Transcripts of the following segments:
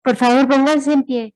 Por favor, pónganse en pie.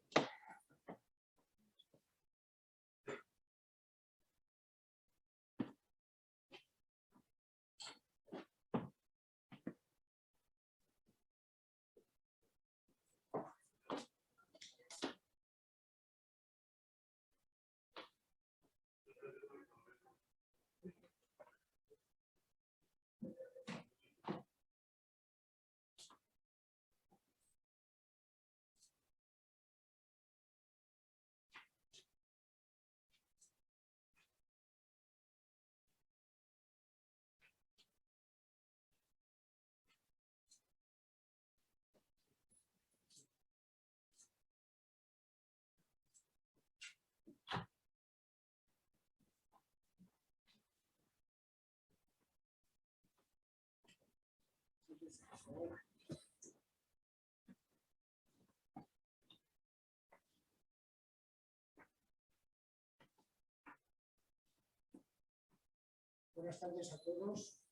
Buenas tardes a todos.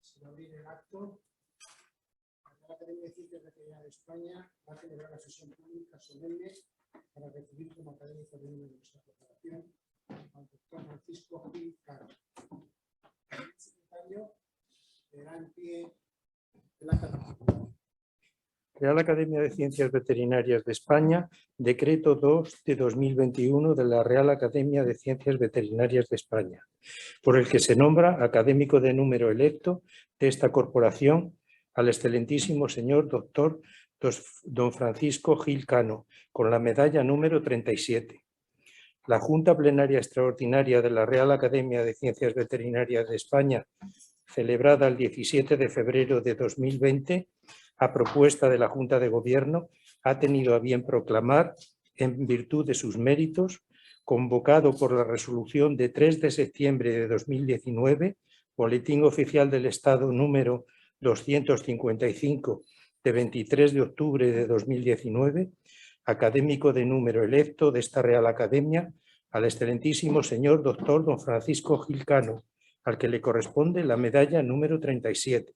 Se va a abrir el acto. La Academia de Ciencias Veterinarias de España va a celebrar la sesión pública solemne para recibir como académico de número de nuestra corporación al doctor Francisco Gil Cano. El secretario dará en pie el acta particular. Real Academia de Ciencias Veterinarias de España, Decreto 2 de 2021 de la Real Academia de Ciencias Veterinarias de España, por el que se nombra académico de número electo de esta corporación al excelentísimo señor doctor don Francisco Gil Cano, con la medalla número 37. La Junta Plenaria Extraordinaria de la Real Academia de Ciencias Veterinarias de España, celebrada el 17 de febrero de 2020, a propuesta de la Junta de Gobierno, ha tenido a bien proclamar, en virtud de sus méritos, convocado por la resolución de 3 de septiembre de 2019, Boletín Oficial del Estado número 255 de 23 de octubre de 2019, académico de número electo de esta Real Academia, al excelentísimo señor doctor don Francisco Gil Cano, al que le corresponde la medalla número 37.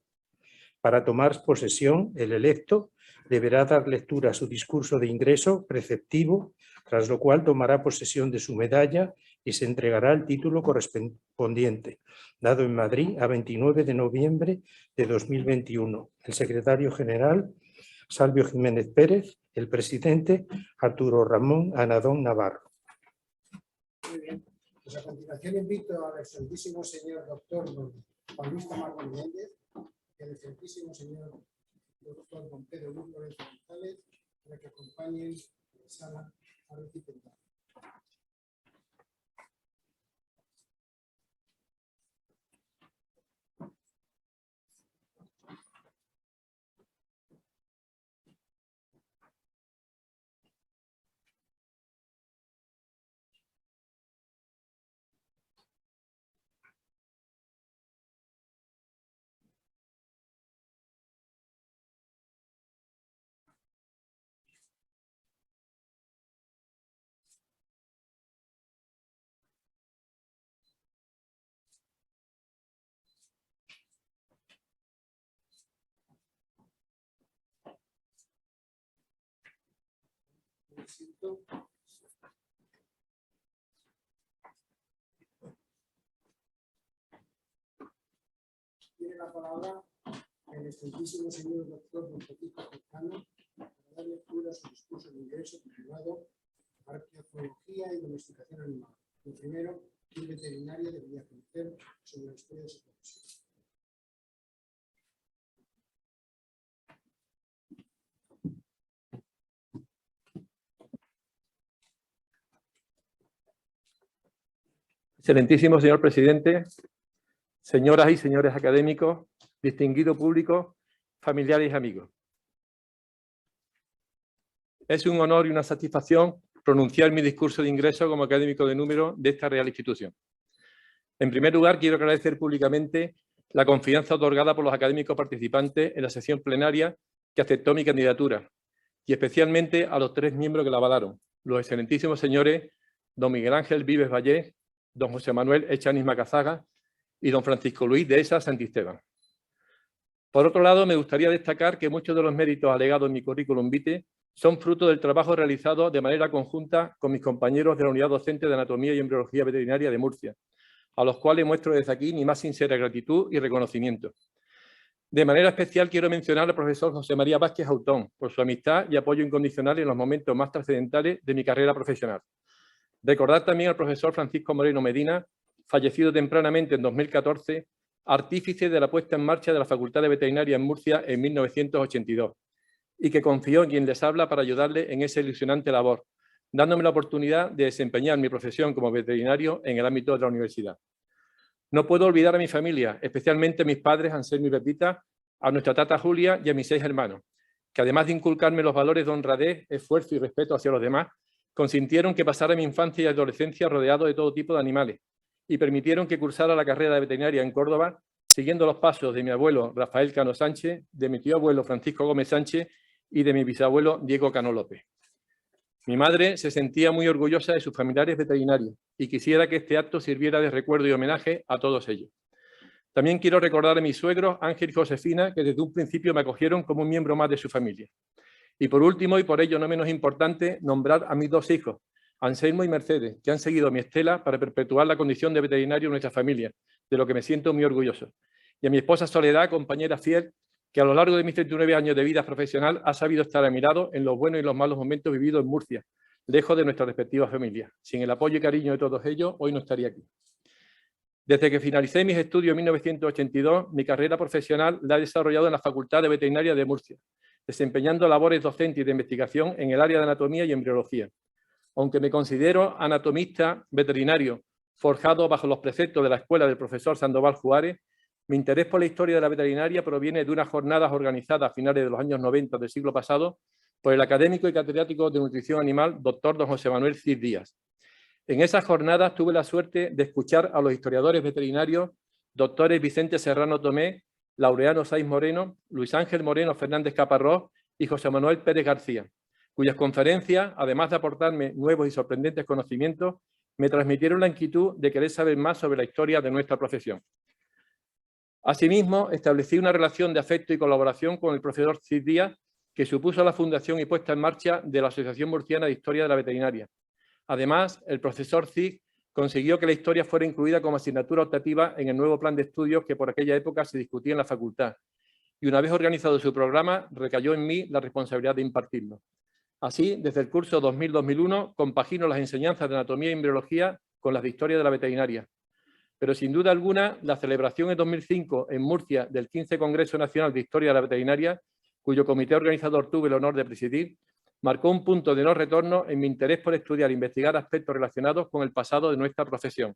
Para tomar posesión, el electo deberá dar lectura a su discurso de ingreso preceptivo, tras lo cual tomará posesión de su medalla y se entregará el título correspondiente, dado en Madrid a 29 de noviembre de 2021. El secretario general, Salvio Jiménez Pérez, el presidente, Arturo Ramón Anadón Navarro. Muy bien. Pues a continuación invito al excelentísimo señor doctor Juan Luis Tamargo Menéndez, el excelentísimo señor doctor don Pedro Luis Lorenzo González, para que acompañen en la sala a recipientar. Tiene la palabra el excelentísimo señor doctor don Francisco Gil Cano para dar lectura a su discurso de ingreso titulado Arqueología y Domesticación Animal. Lo primero, un veterinario debería conocer sobre la historia de su profesión. Excelentísimo señor presidente, señoras y señores académicos, distinguido público, familiares y amigos. Es un honor y una satisfacción pronunciar mi discurso de ingreso como académico de número de esta real institución. En primer lugar, quiero agradecer públicamente la confianza otorgada por los académicos participantes en la sesión plenaria que aceptó mi candidatura, y especialmente a los 3 miembros que la avalaron, los excelentísimos señores don Miguel Ángel Vives Vallés, don José Manuel Echaniz Macazaga y don Francisco Luis Dehesa Santisteban. Por otro lado, me gustaría destacar que muchos de los méritos alegados en mi currículum vitae son fruto del trabajo realizado de manera conjunta con mis compañeros de la Unidad Docente de Anatomía y Embriología Veterinaria de Murcia, a los cuales muestro desde aquí mi más sincera gratitud y reconocimiento. De manera especial quiero mencionar al profesor José María Vázquez Autón por su amistad y apoyo incondicional en los momentos más trascendentales de mi carrera profesional. Recordar también al profesor Francisco Moreno Medina, fallecido tempranamente en 2014, artífice de la puesta en marcha de la Facultad de Veterinaria en Murcia en 1982, y que confió en quien les habla para ayudarle en esa ilusionante labor, dándome la oportunidad de desempeñar mi profesión como veterinario en el ámbito de la universidad. No puedo olvidar a mi familia, especialmente a mis padres Anselmo y Pepita, a nuestra tata Julia y a mis 6 hermanos, que además de inculcarme los valores de honradez, esfuerzo y respeto hacia los demás, consintieron que pasara mi infancia y adolescencia rodeado de todo tipo de animales y permitieron que cursara la carrera de veterinaria en Córdoba, siguiendo los pasos de mi abuelo Rafael Cano Sánchez, de mi tío abuelo Francisco Gómez Sánchez y de mi bisabuelo Diego Cano López. Mi madre se sentía muy orgullosa de sus familiares veterinarios y quisiera que este acto sirviera de recuerdo y homenaje a todos ellos. También quiero recordar a mis suegros Ángel y Josefina, que desde un principio me acogieron como un miembro más de su familia. Y por último, y por ello no menos importante, nombrar a mis 2 hijos, Anselmo y Mercedes, que han seguido mi estela para perpetuar la condición de veterinario en nuestra familia, de lo que me siento muy orgulloso. Y a mi esposa Soledad, compañera fiel, que a lo largo de mis 39 años de vida profesional ha sabido estar a mi lado en los buenos y los malos momentos vividos en Murcia, lejos de nuestras respectivas familias. Sin el apoyo y cariño de todos ellos, hoy no estaría aquí. Desde que finalicé mis estudios en 1982, mi carrera profesional la he desarrollado en la Facultad de Veterinaria de Murcia, desempeñando labores docentes y de investigación en el área de anatomía y embriología. Aunque me considero anatomista veterinario, forjado bajo los preceptos de la escuela del profesor Sandoval Juárez, mi interés por la historia de la veterinaria proviene de unas jornadas organizadas a finales de los años 90 del siglo pasado por el académico y catedrático de nutrición animal, doctor don José Manuel Cid Díaz. En esas jornadas tuve la suerte de escuchar a los historiadores veterinarios, doctores Vicente Serrano Tomé, Laureano Saiz Moreno, Luis Ángel Moreno Fernández Caparrós y José Manuel Pérez García, cuyas conferencias, además de aportarme nuevos y sorprendentes conocimientos, me transmitieron la inquietud de querer saber más sobre la historia de nuestra profesión. Asimismo, establecí una relación de afecto y colaboración con el profesor Cid Díaz, que supuso la fundación y puesta en marcha de la Asociación Murciana de Historia de la Veterinaria. Además, el profesor Cid consiguió que la historia fuera incluida como asignatura optativa en el nuevo plan de estudios que por aquella época se discutía en la facultad. Y una vez organizado su programa, recayó en mí la responsabilidad de impartirlo. Así, desde el curso 2000-2001, compagino las enseñanzas de anatomía y embriología con las de historia de la veterinaria. Pero sin duda alguna, la celebración en 2005 en Murcia del 15 Congreso Nacional de Historia de la Veterinaria, cuyo comité organizador tuve el honor de presidir, marcó un punto de no retorno en mi interés por estudiar e investigar aspectos relacionados con el pasado de nuestra profesión.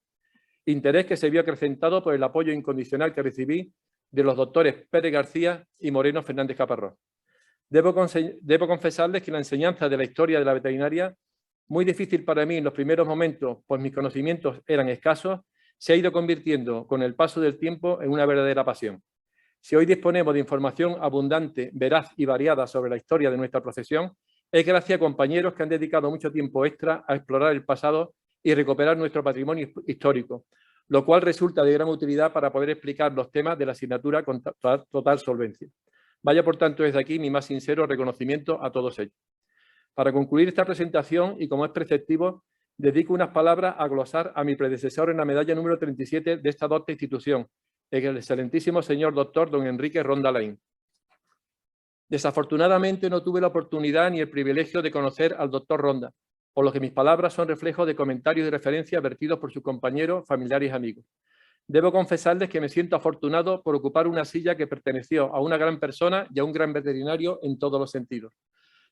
Interés que se vio acrecentado por el apoyo incondicional que recibí de los doctores Pérez García y Moreno Fernández Caparrós. Debo confesarles que la enseñanza de la historia de la veterinaria, muy difícil para mí en los primeros momentos, pues mis conocimientos eran escasos, se ha ido convirtiendo con el paso del tiempo en una verdadera pasión. Si hoy disponemos de información abundante, veraz y variada sobre la historia de nuestra profesión, es gracias a compañeros que han dedicado mucho tiempo extra a explorar el pasado y recuperar nuestro patrimonio histórico, lo cual resulta de gran utilidad para poder explicar los temas de la asignatura con total solvencia. Vaya, por tanto, desde aquí mi más sincero reconocimiento a todos ellos. Para concluir esta presentación, y como es preceptivo, dedico unas palabras a glosar a mi predecesor en la medalla número 37 de esta docta institución, el excelentísimo señor doctor don Enrique Ronda Laín. Desafortunadamente no tuve la oportunidad ni el privilegio de conocer al doctor Ronda, por lo que mis palabras son reflejo de comentarios y referencias vertidos por sus compañeros, familiares y amigos. Debo confesarles que me siento afortunado por ocupar una silla que perteneció a una gran persona y a un gran veterinario en todos los sentidos.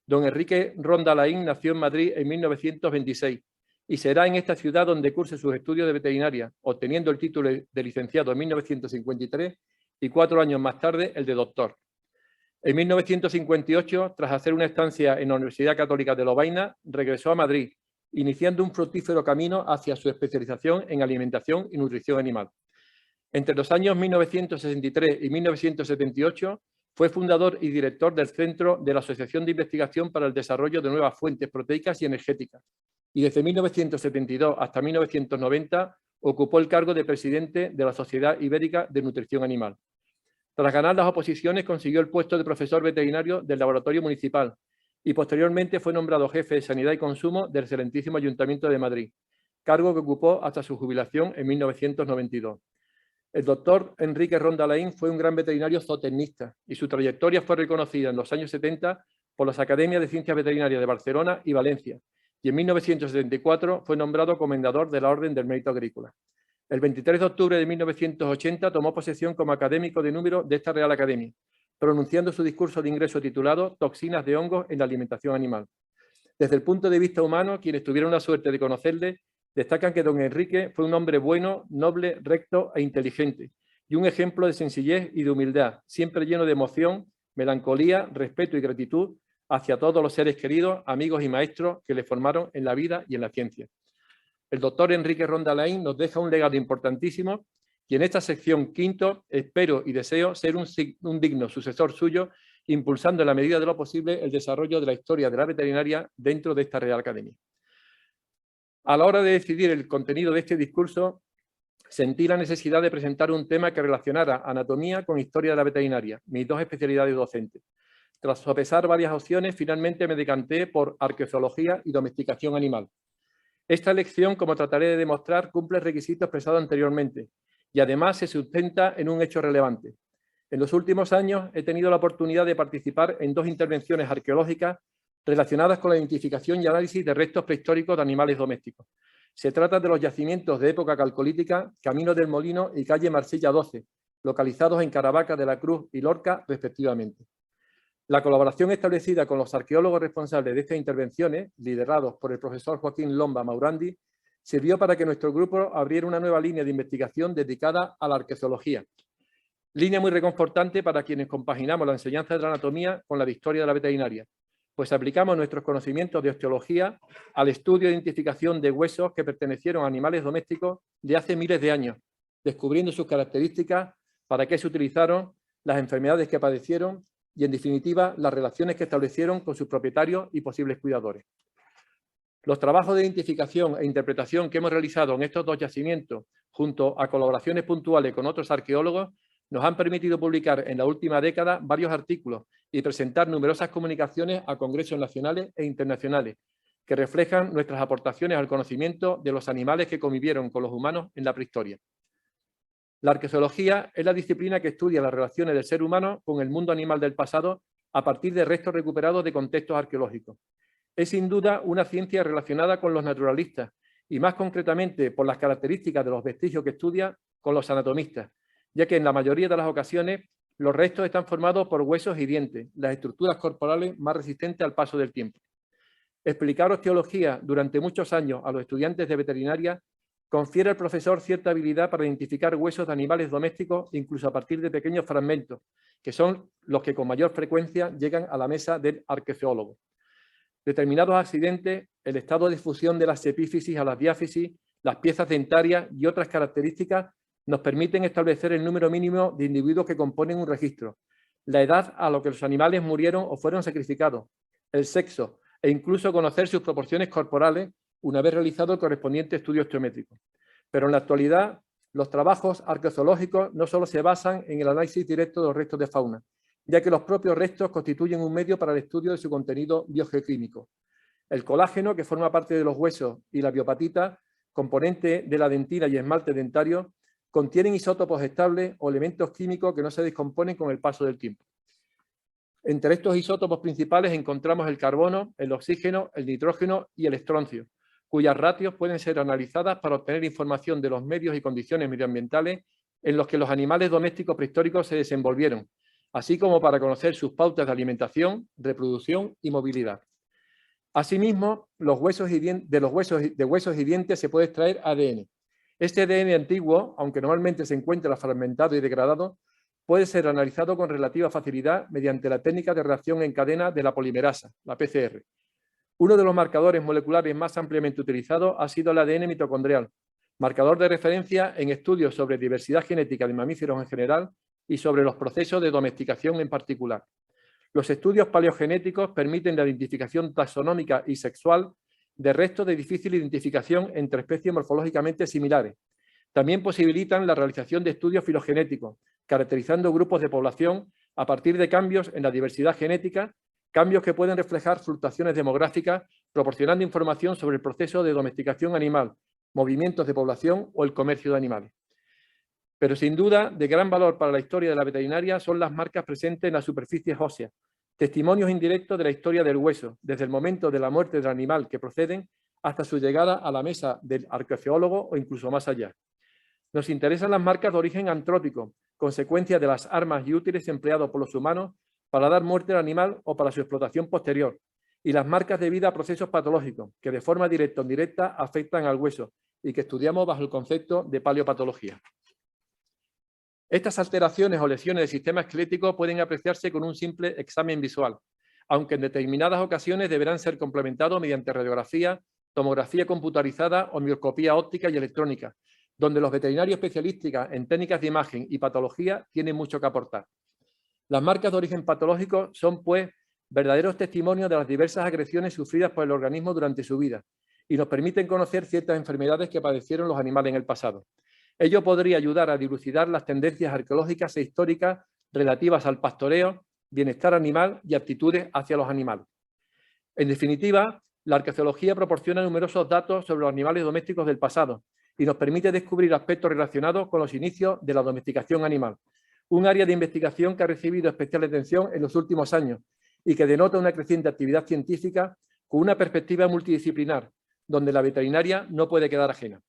Don Enrique Ronda Laín nació en Madrid en 1926 y será en esta ciudad donde curse sus estudios de veterinaria, obteniendo el título de licenciado en 1953 y 4 años más tarde el de doctor. En 1958, tras hacer una estancia en la Universidad Católica de Lovaina, regresó a Madrid, iniciando un fructífero camino hacia su especialización en alimentación y nutrición animal. Entre los años 1963 y 1978, fue fundador y director del Centro de la Asociación de Investigación para el Desarrollo de Nuevas Fuentes Proteicas y Energéticas, y desde 1972 hasta 1990 ocupó el cargo de presidente de la Sociedad Ibérica de Nutrición Animal. Tras ganar las oposiciones, consiguió el puesto de profesor veterinario del Laboratorio Municipal y posteriormente fue nombrado jefe de Sanidad y Consumo del excelentísimo Ayuntamiento de Madrid, cargo que ocupó hasta su jubilación en 1992. El doctor Enrique Ronda Laín fue un gran veterinario zootecnista y su trayectoria fue reconocida en los años 70 por las Academias de Ciencias Veterinarias de Barcelona y Valencia, y en 1974 fue nombrado comendador de la Orden del Mérito Agrícola. El 23 de octubre de 1980 tomó posesión como académico de número de esta Real Academia, pronunciando su discurso de ingreso titulado Toxinas de hongos en la alimentación animal. Desde el punto de vista humano, quienes tuvieron la suerte de conocerle destacan que don Enrique fue un hombre bueno, noble, recto e inteligente, y un ejemplo de sencillez y de humildad, siempre lleno de emoción, melancolía, respeto y gratitud hacia todos los seres queridos, amigos y maestros que le formaron en la vida y en la ciencia. El doctor Enrique Ronda Laín nos deja un legado importantísimo y en esta sección quinto espero y deseo ser un digno sucesor suyo, impulsando en la medida de lo posible el desarrollo de la historia de la veterinaria dentro de esta Real Academia. A la hora de decidir el contenido de este discurso, sentí la necesidad de presentar un tema que relacionara anatomía con historia de la veterinaria, mis dos especialidades docentes. Tras sopesar varias opciones, finalmente me decanté por arqueozoología y domesticación animal. Esta elección, como trataré de demostrar, cumple el requisito expresado anteriormente y además se sustenta en un hecho relevante. En los últimos años he tenido la oportunidad de participar en dos intervenciones arqueológicas relacionadas con la identificación y análisis de restos prehistóricos de animales domésticos. Se trata de los yacimientos de época calcolítica, Camino del Molino y calle Marsella 12, localizados en Caravaca de la Cruz y Lorca, respectivamente. La colaboración establecida con los arqueólogos responsables de estas intervenciones, liderados por el profesor Joaquín Lomba Maurandi, sirvió para que nuestro grupo abriera una nueva línea de investigación dedicada a la arqueozoología. Línea muy reconfortante para quienes compaginamos la enseñanza de la anatomía con la de historia de la veterinaria, pues aplicamos nuestros conocimientos de osteología al estudio e identificación de huesos que pertenecieron a animales domésticos de hace miles de años, descubriendo sus características, para qué se utilizaron, las enfermedades que padecieron y, en definitiva, las relaciones que establecieron con sus propietarios y posibles cuidadores. Los trabajos de identificación e interpretación que hemos realizado en estos dos yacimientos, junto a colaboraciones puntuales con otros arqueólogos, nos han permitido publicar en la última década varios artículos y presentar numerosas comunicaciones a congresos nacionales e internacionales que reflejan nuestras aportaciones al conocimiento de los animales que convivieron con los humanos en la prehistoria. La arqueozoología es la disciplina que estudia las relaciones del ser humano con el mundo animal del pasado a partir de restos recuperados de contextos arqueológicos. Es sin duda una ciencia relacionada con los naturalistas y más concretamente por las características de los vestigios que estudia con los anatomistas, ya que en la mayoría de las ocasiones los restos están formados por huesos y dientes, las estructuras corporales más resistentes al paso del tiempo. Explicar osteología durante muchos años a los estudiantes de veterinaria confiere al profesor cierta habilidad para identificar huesos de animales domésticos, incluso a partir de pequeños fragmentos, que son los que con mayor frecuencia llegan a la mesa del arqueozoólogo. Determinados accidentes, el estado de difusión de las epífisis a las diáfisis, las piezas dentarias y otras características nos permiten establecer el número mínimo de individuos que componen un registro, la edad a la que los animales murieron o fueron sacrificados, el sexo e incluso conocer sus proporciones corporales una vez realizado el correspondiente estudio osteométrico. Pero en la actualidad, los trabajos arqueozoológicos no solo se basan en el análisis directo de los restos de fauna, ya que los propios restos constituyen un medio para el estudio de su contenido biogeoquímico. El colágeno, que forma parte de los huesos, y la biopatita, componente de la dentina y esmalte dentario, contienen isótopos estables o elementos químicos que no se descomponen con el paso del tiempo. Entre estos isótopos principales encontramos el carbono, el oxígeno, el nitrógeno y el estroncio, cuyas ratios pueden ser analizadas para obtener información de los medios y condiciones medioambientales en los que los animales domésticos prehistóricos se desenvolvieron, así como para conocer sus pautas de alimentación, reproducción y movilidad. Asimismo, de huesos y dientes se puede extraer ADN. Este ADN antiguo, aunque normalmente se encuentra fragmentado y degradado, puede ser analizado con relativa facilidad mediante la técnica de reacción en cadena de la polimerasa, la PCR. Uno de los marcadores moleculares más ampliamente utilizados ha sido el ADN mitocondrial, marcador de referencia en estudios sobre diversidad genética de mamíferos en general y sobre los procesos de domesticación en particular. Los estudios paleogenéticos permiten la identificación taxonómica y sexual de restos de difícil identificación entre especies morfológicamente similares. También posibilitan la realización de estudios filogenéticos, caracterizando grupos de población a partir de cambios en la diversidad genética, cambios que pueden reflejar fluctuaciones demográficas, proporcionando información sobre el proceso de domesticación animal, movimientos de población o el comercio de animales. Pero sin duda, de gran valor para la historia de la veterinaria son las marcas presentes en las superficies óseas, testimonios indirectos de la historia del hueso, desde el momento de la muerte del animal que proceden hasta su llegada a la mesa del arqueogeólogo o incluso más allá. Nos interesan las marcas de origen antrópico, consecuencia de las armas y útiles empleados por los humanos para dar muerte al animal o para su explotación posterior, y las marcas debidas a procesos patológicos que de forma directa o indirecta afectan al hueso y que estudiamos bajo el concepto de paleopatología. Estas alteraciones o lesiones del sistema esquelético pueden apreciarse con un simple examen visual, aunque en determinadas ocasiones deberán ser complementados mediante radiografía, tomografía computarizada o microscopía óptica y electrónica, donde los veterinarios especialistas en técnicas de imagen y patología tienen mucho que aportar. Las marcas de origen patológico son, pues, verdaderos testimonios de las diversas agresiones sufridas por el organismo durante su vida y nos permiten conocer ciertas enfermedades que padecieron los animales en el pasado. Ello podría ayudar a dilucidar las tendencias arqueológicas e históricas relativas al pastoreo, bienestar animal y aptitudes hacia los animales. En definitiva, la arqueología proporciona numerosos datos sobre los animales domésticos del pasado y nos permite descubrir aspectos relacionados con los inicios de la domesticación animal, un área de investigación que ha recibido especial atención en los últimos años y que denota una creciente actividad científica con una perspectiva multidisciplinar, donde la veterinaria no puede quedar ajena.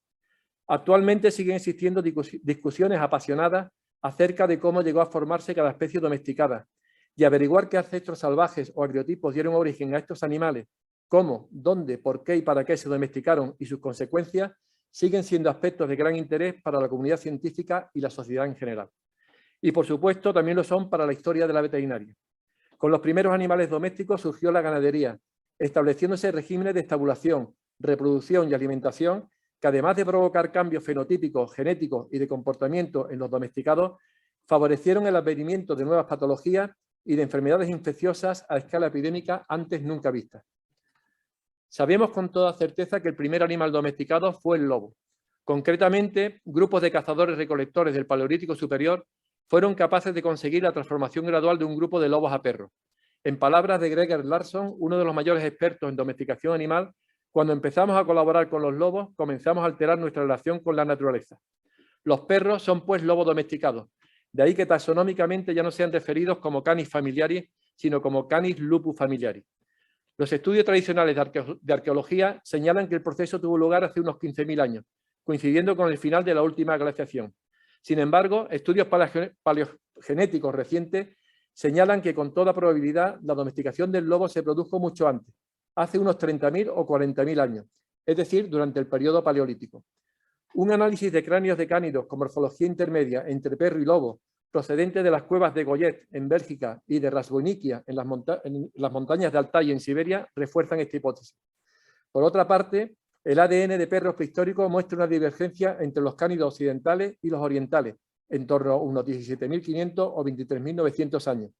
Actualmente siguen existiendo discusiones apasionadas acerca de cómo llegó a formarse cada especie domesticada y averiguar qué ancestros salvajes o agriotipos dieron origen a estos animales, cómo, dónde, por qué y para qué se domesticaron y sus consecuencias siguen siendo aspectos de gran interés para la comunidad científica y la sociedad en general. Y, por supuesto, también lo son para la historia de la veterinaria. Con los primeros animales domésticos surgió la ganadería, estableciéndose regímenes de estabulación, reproducción y alimentación que, además de provocar cambios fenotípicos, genéticos y de comportamiento en los domesticados, favorecieron el advenimiento de nuevas patologías y de enfermedades infecciosas a escala epidémica antes nunca vistas. Sabemos con toda certeza que el primer animal domesticado fue el lobo. Concretamente, grupos de cazadores-recolectores del Paleolítico Superior fueron capaces de conseguir la transformación gradual de un grupo de lobos a perros. En palabras de Greger Larsson, uno de los mayores expertos en domesticación animal, cuando empezamos a colaborar con los lobos, comenzamos a alterar nuestra relación con la naturaleza. Los perros son, pues, lobos domesticados. De ahí que taxonómicamente ya no sean referidos como Canis familiaris, sino como Canis lupus familiaris. Los estudios tradicionales de arqueología señalan que el proceso tuvo lugar hace unos 15.000 años, coincidiendo con el final de la última glaciación. Sin embargo, estudios paleogenéticos recientes señalan que con toda probabilidad la domesticación del lobo se produjo mucho antes, hace unos 30.000 o 40.000 años, es decir, durante el periodo paleolítico. Un análisis de cráneos de cánidos con morfología intermedia entre perro y lobo, procedente de las cuevas de Goyet en Bélgica y de Rasboniquia en las montañas de Altai en Siberia, refuerzan esta hipótesis. Por otra parte, el ADN de perros prehistóricos muestra una divergencia entre los cánidos occidentales y los orientales, en torno a unos 17.500 o 23.900 años,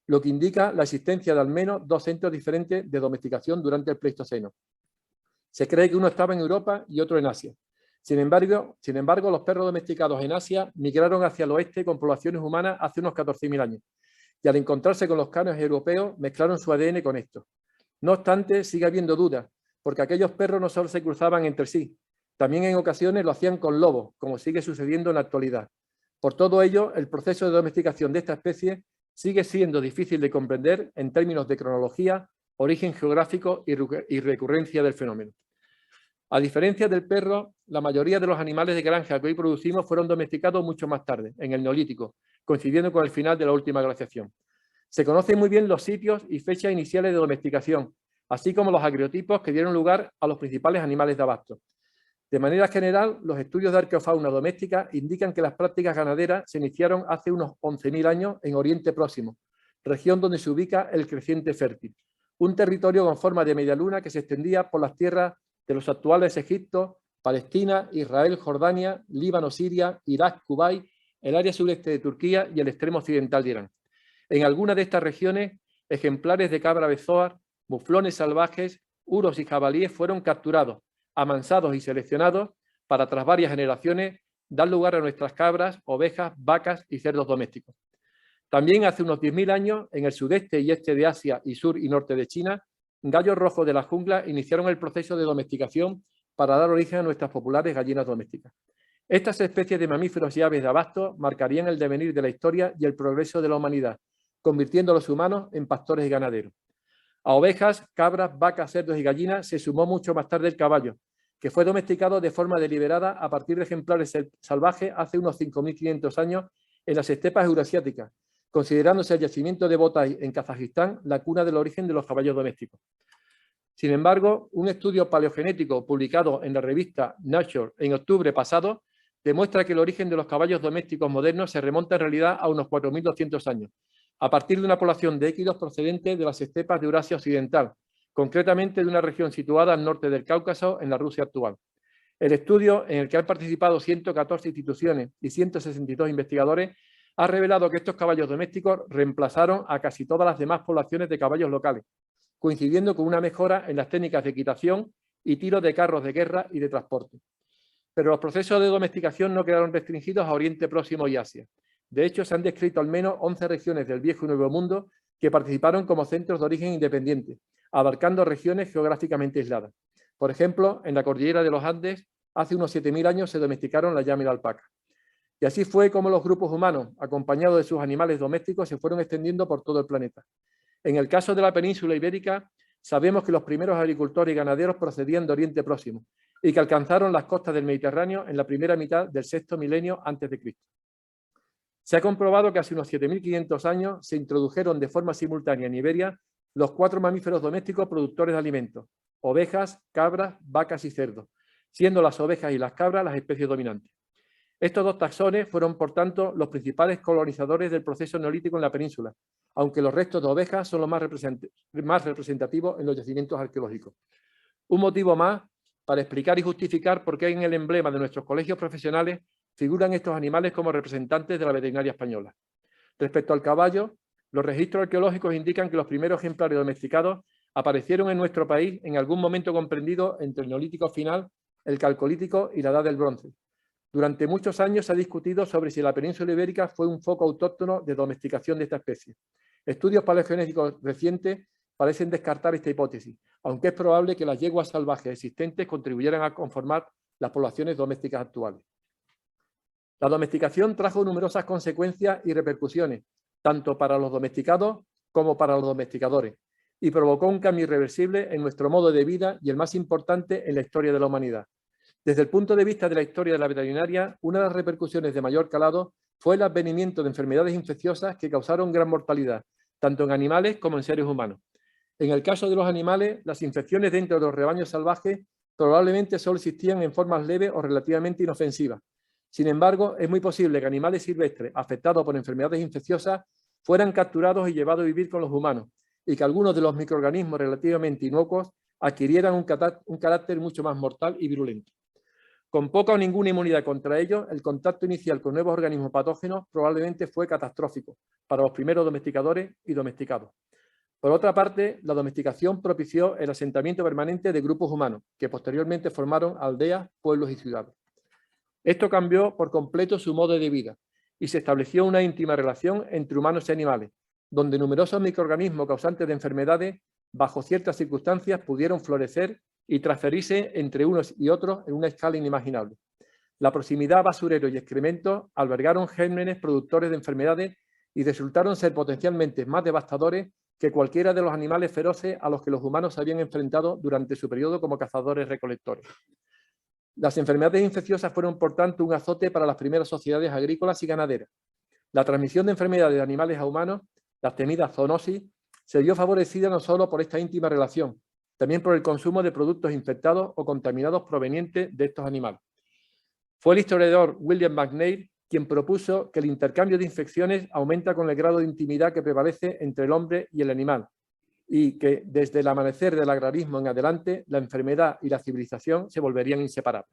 lo que indica la existencia de al menos dos centros diferentes de domesticación durante el Pleistoceno. Se cree que uno estaba en Europa y otro en Asia. Sin embargo, los perros domesticados en Asia migraron hacia el oeste con poblaciones humanas hace unos 14.000 años, y al encontrarse con los canes europeos mezclaron su ADN con estos. No obstante, sigue habiendo dudas, porque aquellos perros no solo se cruzaban entre sí, también en ocasiones lo hacían con lobos, como sigue sucediendo en la actualidad. Por todo ello, el proceso de domesticación de esta especie sigue siendo difícil de comprender en términos de cronología, origen geográfico y recurrencia del fenómeno. A diferencia del perro, la mayoría de los animales de granja que hoy producimos fueron domesticados mucho más tarde, en el Neolítico, coincidiendo con el final de la última glaciación. Se conocen muy bien los sitios y fechas iniciales de domesticación, así como los agriotipos que dieron lugar a los principales animales de abasto. De manera general, los estudios de arqueofauna doméstica indican que las prácticas ganaderas se iniciaron hace unos 11.000 años en Oriente Próximo, región donde se ubica el Creciente Fértil, un territorio con forma de media luna que se extendía por las tierras de los actuales Egipto, Palestina, Israel, Jordania, Líbano, Siria, Irak, Kuwait, el área sureste de Turquía y el extremo occidental de Irán. En algunas de estas regiones, ejemplares de cabra bezoar, muflones salvajes, uros y jabalíes fueron capturados, amansados y seleccionados para, tras varias generaciones, dan lugar a nuestras cabras, ovejas, vacas y cerdos domésticos. También hace unos 10.000 años, en el sudeste y este de Asia y sur y norte de China, gallos rojos de la jungla iniciaron el proceso de domesticación para dar origen a nuestras populares gallinas domésticas. Estas especies de mamíferos y aves de abasto marcarían el devenir de la historia y el progreso de la humanidad, convirtiendo a los humanos en pastores y ganaderos. A ovejas, cabras, vacas, cerdos y gallinas se sumó mucho más tarde el caballo, que fue domesticado de forma deliberada a partir de ejemplares salvajes hace unos 5.500 años en las estepas eurasiáticas, considerándose el yacimiento de Botay en Kazajistán la cuna del origen de los caballos domésticos. Sin embargo, un estudio paleogenético publicado en la revista Nature en octubre pasado demuestra que el origen de los caballos domésticos modernos se remonta en realidad a unos 4.200 años, a partir de una población de equinos procedentes de las estepas de Eurasia Occidental, concretamente de una región situada al norte del Cáucaso, en la Rusia actual. El estudio, en el que han participado 114 instituciones y 162 investigadores, ha revelado que estos caballos domésticos reemplazaron a casi todas las demás poblaciones de caballos locales, coincidiendo con una mejora en las técnicas de equitación y tiro de carros de guerra y de transporte. Pero los procesos de domesticación no quedaron restringidos a Oriente Próximo y Asia. De hecho, se han descrito al menos 11 regiones del Viejo y Nuevo Mundo que participaron como centros de origen independiente, abarcando regiones geográficamente aisladas. Por ejemplo, en la cordillera de los Andes, hace unos 7.000 años se domesticaron la llama y la alpaca. Y así fue como los grupos humanos, acompañados de sus animales domésticos, se fueron extendiendo por todo el planeta. En el caso de la península ibérica, sabemos que los primeros agricultores y ganaderos procedían de Oriente Próximo y que alcanzaron las costas del Mediterráneo en la primera mitad del sexto milenio antes de Cristo. Se ha comprobado que hace unos 7.500 años se introdujeron de forma simultánea en Iberia los 4 mamíferos domésticos productores de alimentos: ovejas, cabras, vacas y cerdos, siendo las ovejas y las cabras las especies dominantes. Estos 2 taxones fueron, por tanto, los principales colonizadores del proceso neolítico en la península, aunque los restos de ovejas son los más representativos en los yacimientos arqueológicos. Un motivo más para explicar y justificar por qué en el emblema de nuestros colegios profesionales figuran estos animales como representantes de la veterinaria española. Respecto al caballo, los registros arqueológicos indican que los primeros ejemplares domesticados aparecieron en nuestro país en algún momento comprendido entre el Neolítico final, el Calcolítico y la Edad del Bronce. Durante muchos años se ha discutido sobre si la península ibérica fue un foco autóctono de domesticación de esta especie. Estudios paleogenéticos recientes parecen descartar esta hipótesis, aunque es probable que las yeguas salvajes existentes contribuyeran a conformar las poblaciones domésticas actuales. La domesticación trajo numerosas consecuencias y repercusiones, tanto para los domesticados como para los domesticadores, y provocó un cambio irreversible en nuestro modo de vida y el más importante en la historia de la humanidad. Desde el punto de vista de la historia de la veterinaria, una de las repercusiones de mayor calado fue el advenimiento de enfermedades infecciosas que causaron gran mortalidad, tanto en animales como en seres humanos. En el caso de los animales, las infecciones dentro de los rebaños salvajes probablemente solo existían en formas leves o relativamente inofensivas. Sin embargo, es muy posible que animales silvestres afectados por enfermedades infecciosas fueran capturados y llevados a vivir con los humanos, y que algunos de los microorganismos relativamente inocuos adquirieran un carácter mucho más mortal y virulento. Con poca o ninguna inmunidad contra ellos, el contacto inicial con nuevos organismos patógenos probablemente fue catastrófico para los primeros domesticadores y domesticados. Por otra parte, la domesticación propició el asentamiento permanente de grupos humanos, que posteriormente formaron aldeas, pueblos y ciudades. Esto cambió por completo su modo de vida y se estableció una íntima relación entre humanos y animales, donde numerosos microorganismos causantes de enfermedades, bajo ciertas circunstancias, pudieron florecer y transferirse entre unos y otros en una escala inimaginable. La proximidad a basureros y excrementos albergaron gérmenes productores de enfermedades y resultaron ser potencialmente más devastadores que cualquiera de los animales feroces a los que los humanos se habían enfrentado durante su periodo como cazadores-recolectores. Las enfermedades infecciosas fueron, por tanto, un azote para las primeras sociedades agrícolas y ganaderas. La transmisión de enfermedades de animales a humanos, las temidas zoonosis, se vio favorecida no solo por esta íntima relación, también por el consumo de productos infectados o contaminados provenientes de estos animales. Fue el historiador William McNair quien propuso que el intercambio de infecciones aumenta con el grado de intimidad que prevalece entre el hombre y el animal, y que desde el amanecer del agrarismo en adelante la enfermedad y la civilización se volverían inseparables.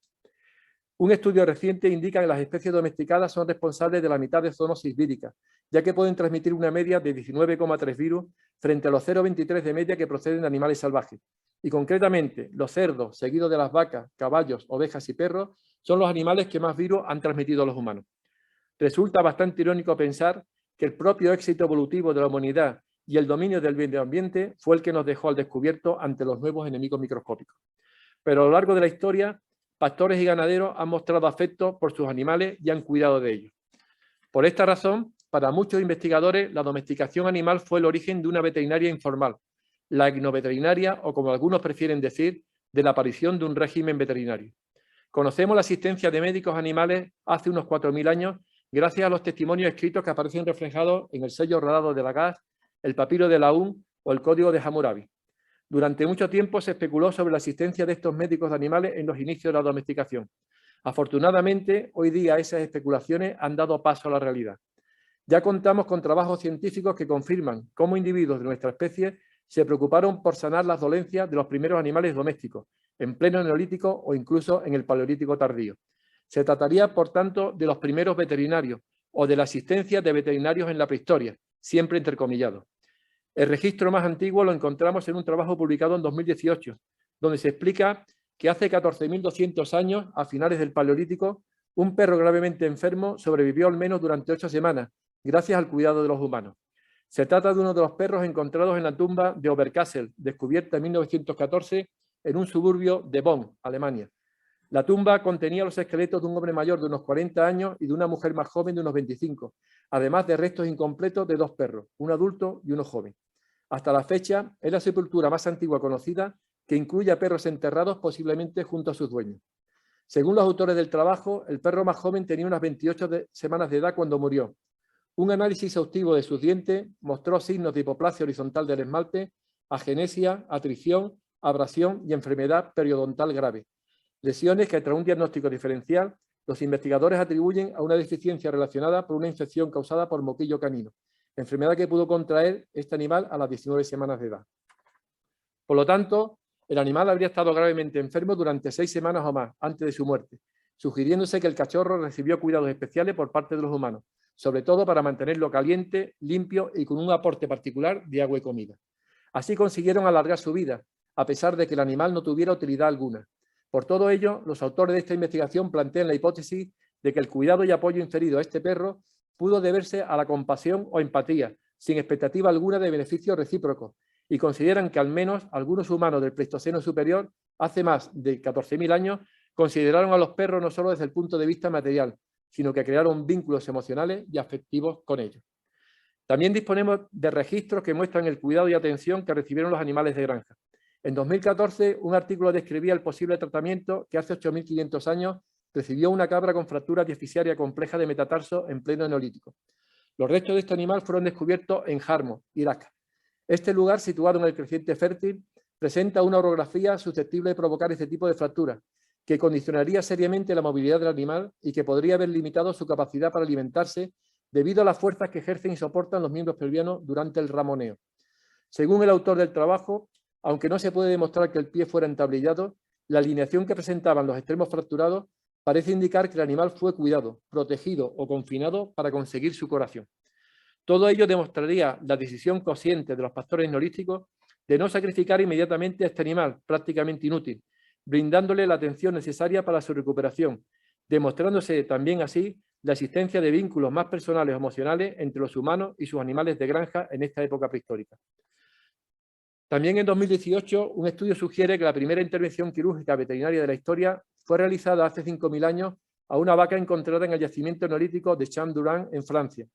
Un estudio reciente indica que las especies domesticadas son responsables de la mitad de zoonosis vírica, ya que pueden transmitir una media de 19,3 virus frente a los 0,23 de media que proceden de animales salvajes. Y concretamente, los cerdos, seguidos de las vacas, caballos, ovejas y perros, son los animales que más virus han transmitido a los humanos. Resulta bastante irónico pensar que el propio éxito evolutivo de la humanidad y el dominio del medio ambiente fue el que nos dejó al descubierto ante los nuevos enemigos microscópicos. Pero a lo largo de la historia, pastores y ganaderos han mostrado afecto por sus animales y han cuidado de ellos. Por esta razón, para muchos investigadores, la domesticación animal fue el origen de una veterinaria informal, la etnoveterinaria, o como algunos prefieren decir, de la aparición de un régimen veterinario. Conocemos la existencia de médicos animales hace unos 4.000 años gracias a los testimonios escritos que aparecen reflejados en el sello rodado de Lagasse, el papiro de Laún o el código de Hammurabi. Durante mucho tiempo se especuló sobre la existencia de estos médicos de animales en los inicios de la domesticación. Afortunadamente, hoy día esas especulaciones han dado paso a la realidad. Ya contamos con trabajos científicos que confirman cómo individuos de nuestra especie se preocuparon por sanar las dolencias de los primeros animales domésticos, en pleno Neolítico o incluso en el Paleolítico tardío. Se trataría, por tanto, de los primeros veterinarios o de la existencia de veterinarios en la prehistoria, siempre entrecomillado. El registro más antiguo lo encontramos en un trabajo publicado en 2018, donde se explica que hace 14.200 años, a finales del Paleolítico, un perro gravemente enfermo sobrevivió al menos durante 8 semanas, gracias al cuidado de los humanos. Se trata de uno de los perros encontrados en la tumba de Oberkassel, descubierta en 1914 en un suburbio de Bonn, Alemania. La tumba contenía los esqueletos de un hombre mayor de unos 40 años y de una mujer más joven de unos 25, además de restos incompletos de 2 perros, un adulto y uno joven. Hasta la fecha, es la sepultura más antigua conocida que incluye a perros enterrados posiblemente junto a sus dueños. Según los autores del trabajo, el perro más joven tenía unas 28 semanas de edad cuando murió. Un análisis exhaustivo de sus dientes mostró signos de hipoplasia horizontal del esmalte, agenesia, atrición, abrasión y enfermedad periodontal grave. Lesiones que, tras un diagnóstico diferencial, los investigadores atribuyen a una deficiencia relacionada por una infección causada por moquillo canino, enfermedad que pudo contraer este animal a las 19 semanas de edad. Por lo tanto, el animal habría estado gravemente enfermo durante 6 semanas o más antes de su muerte, sugiriéndose que el cachorro recibió cuidados especiales por parte de los humanos, sobre todo para mantenerlo caliente, limpio y con un aporte particular de agua y comida. Así consiguieron alargar su vida, a pesar de que el animal no tuviera utilidad alguna. Por todo ello, los autores de esta investigación plantean la hipótesis de que el cuidado y apoyo inferido a este perro pudo deberse a la compasión o empatía, sin expectativa alguna de beneficios recíprocos, y consideran que al menos algunos humanos del Pleistoceno superior, hace más de 14.000 años, consideraron a los perros no solo desde el punto de vista material, sino que crearon vínculos emocionales y afectivos con ellos. También disponemos de registros que muestran el cuidado y atención que recibieron los animales de granja. En 2014, un artículo describía el posible tratamiento que hace 8.500 años recibió una cabra con fractura diafisiaria compleja de metatarso en pleno Neolítico. Los restos de este animal fueron descubiertos en Jarmo, Irak. Este lugar, situado en el creciente fértil, presenta una orografía susceptible de provocar este tipo de fracturas, que condicionaría seriamente la movilidad del animal y que podría haber limitado su capacidad para alimentarse debido a las fuerzas que ejercen y soportan los miembros pelvianos durante el ramoneo. Según el autor del trabajo, aunque no se puede demostrar que el pie fuera entablillado, la alineación que presentaban los extremos fracturados parece indicar que el animal fue cuidado, protegido o confinado para conseguir su curación. Todo ello demostraría la decisión consciente de los pastores neolíticos de no sacrificar inmediatamente a este animal, prácticamente inútil, brindándole la atención necesaria para su recuperación, demostrándose también así la existencia de vínculos más personales o emocionales entre los humanos y sus animales de granja en esta época prehistórica. También en 2018, un estudio sugiere que la primera intervención quirúrgica veterinaria de la historia fue realizada hace 5.000 años a una vaca encontrada en el yacimiento neolítico de Champ-Durand, en Francia.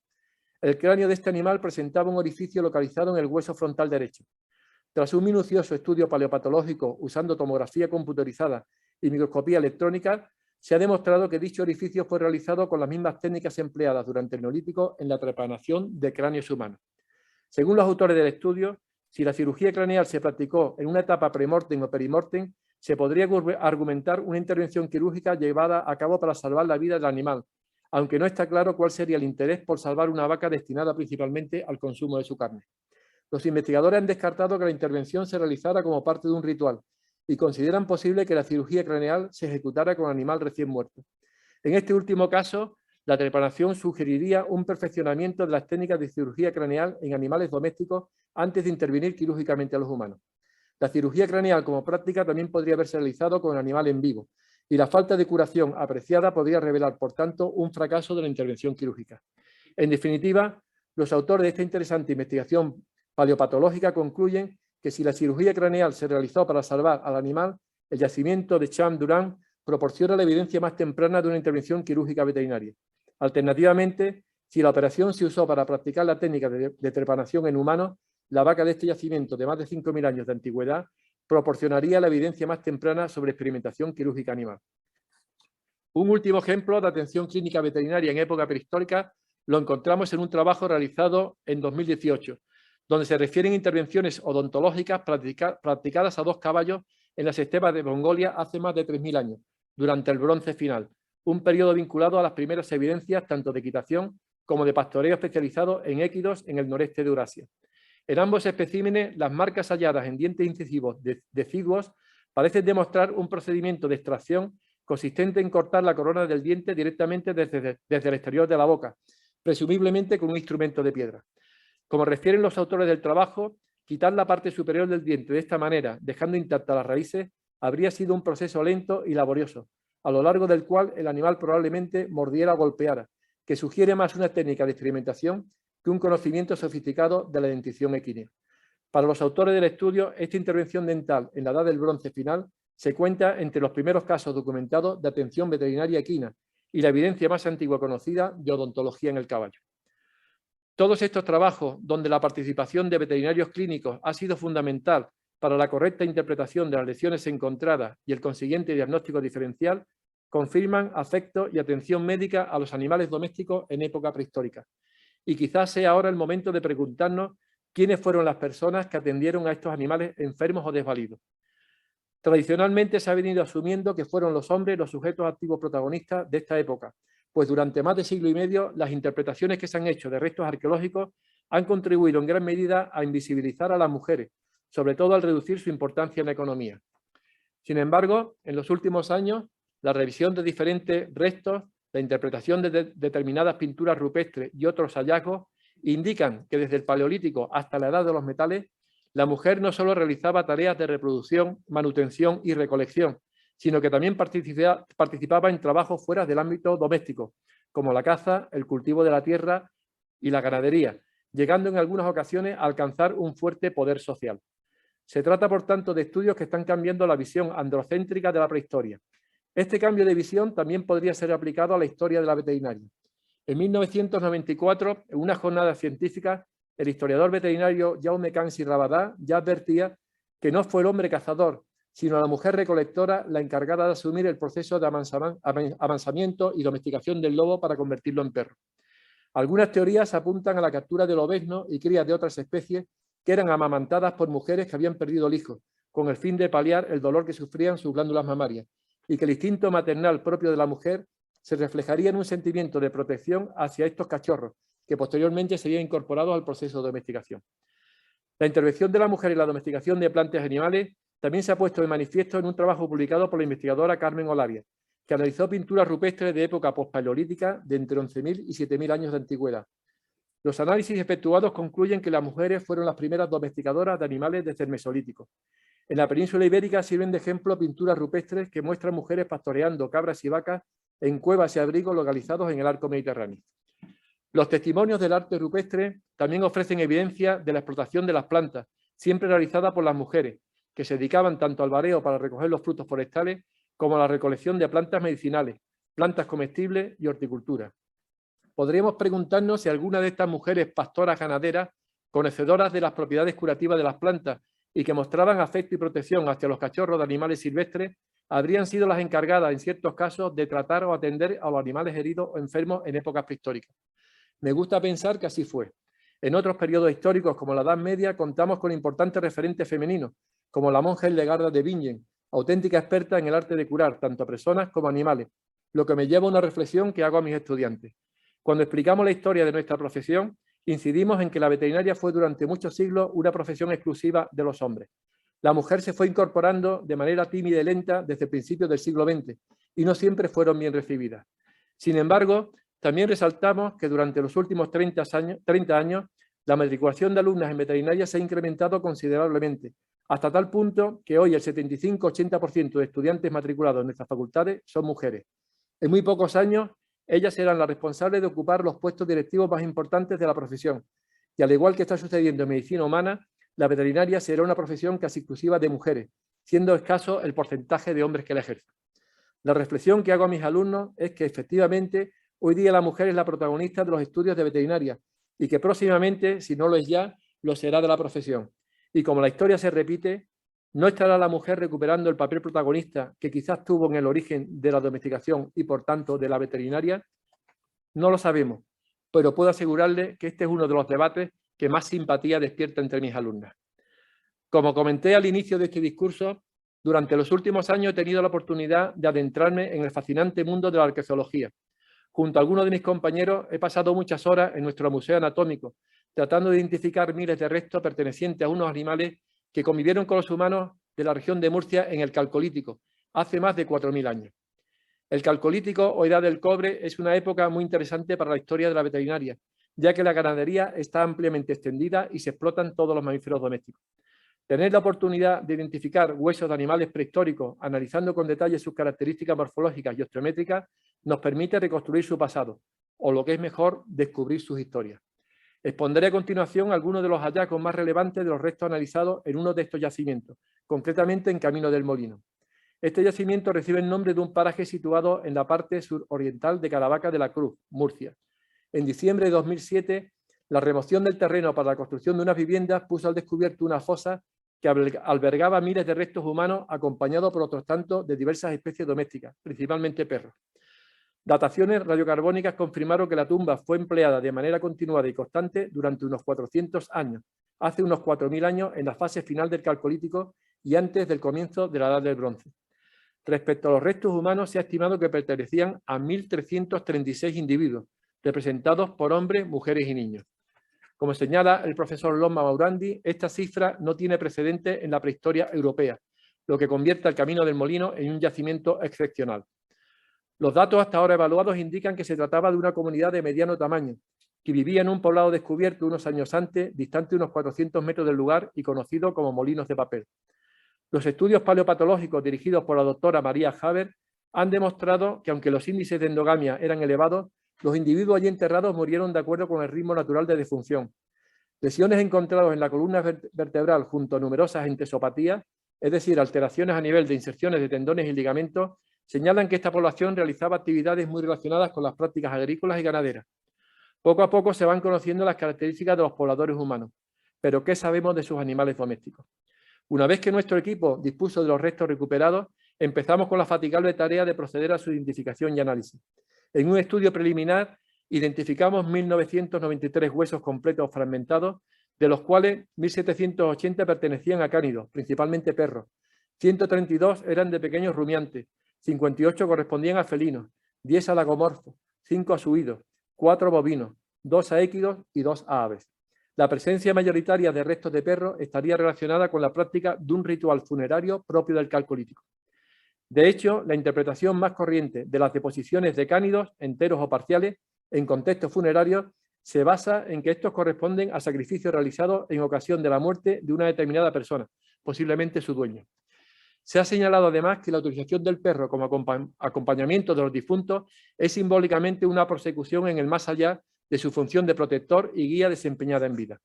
El cráneo de este animal presentaba un orificio localizado en el hueso frontal derecho. Tras un minucioso estudio paleopatológico usando tomografía computerizada y microscopía electrónica, se ha demostrado que dicho orificio fue realizado con las mismas técnicas empleadas durante el Neolítico en la trepanación de cráneos humanos. Según los autores del estudio, si la cirugía craneal se practicó en una etapa premortem o perimortem, se podría argumentar una intervención quirúrgica llevada a cabo para salvar la vida del animal, aunque no está claro cuál sería el interés por salvar una vaca destinada principalmente al consumo de su carne. Los investigadores han descartado que la intervención se realizara como parte de un ritual y consideran posible que la cirugía craneal se ejecutara con animal recién muerto. En este último caso, la trepanación sugeriría un perfeccionamiento de las técnicas de cirugía craneal en animales domésticos antes de intervenir quirúrgicamente a los humanos. La cirugía craneal como práctica también podría haberse realizado con animal en vivo, y la falta de curación apreciada podría revelar, por tanto, un fracaso de la intervención quirúrgica. En definitiva, los autores de esta interesante investigación paleopatológica concluyen que si la cirugía craneal se realizó para salvar al animal, el yacimiento de Cham-Durán proporciona la evidencia más temprana de una intervención quirúrgica veterinaria. Alternativamente, si la operación se usó para practicar la técnica de trepanación en humanos, la vaca de este yacimiento de más de 5.000 años de antigüedad proporcionaría la evidencia más temprana sobre experimentación quirúrgica animal. Un último ejemplo de atención clínica veterinaria en época prehistórica lo encontramos en un trabajo realizado en 2018, donde se refieren intervenciones odontológicas practicadas a 2 caballos en las estepas de Mongolia hace más de 3.000 años, durante el Bronce final, un periodo vinculado a las primeras evidencias tanto de equitación como de pastoreo especializado en équidos en el noreste de Eurasia. En ambos especímenes, las marcas halladas en dientes incisivos de ciguos parecen demostrar un procedimiento de extracción consistente en cortar la corona del diente directamente desde el exterior de la boca, presumiblemente con un instrumento de piedra. Como refieren los autores del trabajo, quitar la parte superior del diente de esta manera, dejando intactas las raíces, habría sido un proceso lento y laborioso, a lo largo del cual el animal probablemente mordiera o golpeara, que sugiere más una técnica de experimentación que un conocimiento sofisticado de la dentición equina. Para los autores del estudio, esta intervención dental en la edad del Bronce final se cuenta entre los primeros casos documentados de atención veterinaria equina y la evidencia más antigua conocida de odontología en el caballo. Todos estos trabajos, donde la participación de veterinarios clínicos ha sido fundamental para la correcta interpretación de las lesiones encontradas y el consiguiente diagnóstico diferencial, confirman afecto y atención médica a los animales domésticos en época prehistórica. Y quizás sea ahora el momento de preguntarnos quiénes fueron las personas que atendieron a estos animales enfermos o desvalidos. Tradicionalmente se ha venido asumiendo que fueron los hombres los sujetos activos protagonistas de esta época, pues durante más de siglo y medio las interpretaciones que se han hecho de restos arqueológicos han contribuido en gran medida a invisibilizar a las mujeres, sobre todo al reducir su importancia en la economía. Sin embargo, en los últimos años, la revisión de diferentes restos, la interpretación de determinadas pinturas rupestres y otros hallazgos indican que desde el Paleolítico hasta la Edad de los Metales, la mujer no solo realizaba tareas de reproducción, manutención y recolección, sino que también participaba en trabajos fuera del ámbito doméstico, como la caza, el cultivo de la tierra y la ganadería, llegando en algunas ocasiones a alcanzar un fuerte poder social. Se trata, por tanto, de estudios que están cambiando la visión androcéntrica de la prehistoria. Este cambio de visión también podría ser aplicado a la historia de la veterinaria. En 1994, en una jornada científica, el historiador veterinario Jaume Camps i Rabadà ya advertía que no fue el hombre cazador, sino la mujer recolectora la encargada de asumir el proceso de amansamiento y domesticación del lobo para convertirlo en perro. Algunas teorías apuntan a la captura del lobezno y crías de otras especies que eran amamantadas por mujeres que habían perdido el hijo, con el fin de paliar el dolor que sufrían sus glándulas mamarias, y que el instinto maternal propio de la mujer se reflejaría en un sentimiento de protección hacia estos cachorros, que posteriormente serían incorporados al proceso de domesticación. La intervención de la mujer en la domesticación de plantas y animales también se ha puesto de manifiesto en un trabajo publicado por la investigadora Carmen Olavia, que analizó pinturas rupestres de época pospaleolítica de entre 11.000 y 7.000 años de antigüedad. Los análisis efectuados concluyen que las mujeres fueron las primeras domesticadoras de animales desde el Mesolítico. En la península ibérica sirven de ejemplo pinturas rupestres que muestran mujeres pastoreando cabras y vacas en cuevas y abrigos localizados en el arco mediterráneo. Los testimonios del arte rupestre también ofrecen evidencia de la explotación de las plantas, siempre realizada por las mujeres, que se dedicaban tanto al vareo para recoger los frutos forestales como a la recolección de plantas medicinales, plantas comestibles y horticultura. Podríamos preguntarnos si alguna de estas mujeres pastoras ganaderas, conocedoras de las propiedades curativas de las plantas y que mostraban afecto y protección hacia los cachorros de animales silvestres, habrían sido las encargadas en ciertos casos de tratar o atender a los animales heridos o enfermos en épocas prehistóricas. Me gusta pensar que así fue. En otros periodos históricos, como la Edad Media, contamos con importantes referentes femeninos, como la monja Hildegarda de Bingen, auténtica experta en el arte de curar tanto a personas como a animales, lo que me lleva a una reflexión que hago a mis estudiantes. Cuando explicamos la historia de nuestra profesión, incidimos en que la veterinaria fue durante muchos siglos una profesión exclusiva de los hombres. La mujer se fue incorporando de manera tímida y lenta desde principios del siglo XX y no siempre fueron bien recibidas. Sin embargo, también resaltamos que durante los últimos 30 años la matriculación de alumnas en veterinaria se ha incrementado considerablemente, hasta tal punto que hoy el 75-80% de estudiantes matriculados en nuestras facultades son mujeres. En muy pocos años, ellas serán las responsables de ocupar los puestos directivos más importantes de la profesión. Y al igual que está sucediendo en medicina humana, la veterinaria será una profesión casi exclusiva de mujeres, siendo escaso el porcentaje de hombres que la ejercen. La reflexión que hago a mis alumnos es que efectivamente hoy día la mujer es la protagonista de los estudios de veterinaria y que próximamente, si no lo es ya, lo será de la profesión. Y como la historia se repite, ¿no estará la mujer recuperando el papel protagonista que quizás tuvo en el origen de la domesticación y, por tanto, de la veterinaria? No lo sabemos, pero puedo asegurarle que este es uno de los debates que más simpatía despierta entre mis alumnas. Como comenté al inicio de este discurso, durante los últimos años he tenido la oportunidad de adentrarme en el fascinante mundo de la arqueología. Junto a algunos de mis compañeros he pasado muchas horas en nuestro museo anatómico, tratando de identificar miles de restos pertenecientes a unos animales que convivieron con los humanos de la región de Murcia en el Calcolítico, hace más de 4.000 años. El Calcolítico o Edad del Cobre es una época muy interesante para la historia de la veterinaria, ya que la ganadería está ampliamente extendida y se explotan todos los mamíferos domésticos. Tener la oportunidad de identificar huesos de animales prehistóricos, analizando con detalle sus características morfológicas y osteométricas, nos permite reconstruir su pasado, o lo que es mejor, descubrir sus historias. Expondré a continuación algunos de los hallazgos más relevantes de los restos analizados en uno de estos yacimientos, concretamente en Camino del Molino. Este yacimiento recibe el nombre de un paraje situado en la parte suroriental de Caravaca de la Cruz, Murcia. En diciembre de 2007, la remoción del terreno para la construcción de unas viviendas puso al descubierto una fosa que albergaba miles de restos humanos acompañados por otros tantos de diversas especies domésticas, principalmente perros. Dataciones radiocarbónicas confirmaron que la tumba fue empleada de manera continuada y constante durante unos 400 años, hace unos 4.000 años en la fase final del Calcolítico y antes del comienzo de la Edad del Bronce. Respecto a los restos humanos, se ha estimado que pertenecían a 1.336 individuos, representados por hombres, mujeres y niños. Como señala el profesor Lomba Maurandi, esta cifra no tiene precedente en la prehistoria europea, lo que convierte el Camino del Molino en un yacimiento excepcional. Los datos hasta ahora evaluados indican que se trataba de una comunidad de mediano tamaño, que vivía en un poblado descubierto unos años antes, distante unos 400 metros del lugar y conocido como Molinos de Papel. Los estudios paleopatológicos dirigidos por la doctora María Haber han demostrado que, aunque los índices de endogamia eran elevados, los individuos allí enterrados murieron de acuerdo con el ritmo natural de defunción. Lesiones encontradas en la columna vertebral junto a numerosas entesopatías, es decir, alteraciones a nivel de inserciones de tendones y ligamentos, señalan que esta población realizaba actividades muy relacionadas con las prácticas agrícolas y ganaderas. Poco a poco se van conociendo las características de los pobladores humanos, pero ¿qué sabemos de sus animales domésticos? Una vez que nuestro equipo dispuso de los restos recuperados, empezamos con la fatigable tarea de proceder a su identificación y análisis. En un estudio preliminar identificamos 1.993 huesos completos fragmentados, de los cuales 1.780 pertenecían a cánidos, principalmente perros. 132 eran de pequeños rumiantes, 58 correspondían a felinos, 10 a lagomorfos, 5 a suidos, 4 bovinos, 2 a équidos y 2 a aves. La presencia mayoritaria de restos de perros estaría relacionada con la práctica de un ritual funerario propio del Calcolítico. De hecho, la interpretación más corriente de las deposiciones de cánidos, enteros o parciales, en contextos funerarios, se basa en que estos corresponden a sacrificios realizados en ocasión de la muerte de una determinada persona, posiblemente su dueño. Se ha señalado además que la utilización del perro como acompañamiento de los difuntos es simbólicamente una persecución en el más allá de su función de protector y guía desempeñada en vida.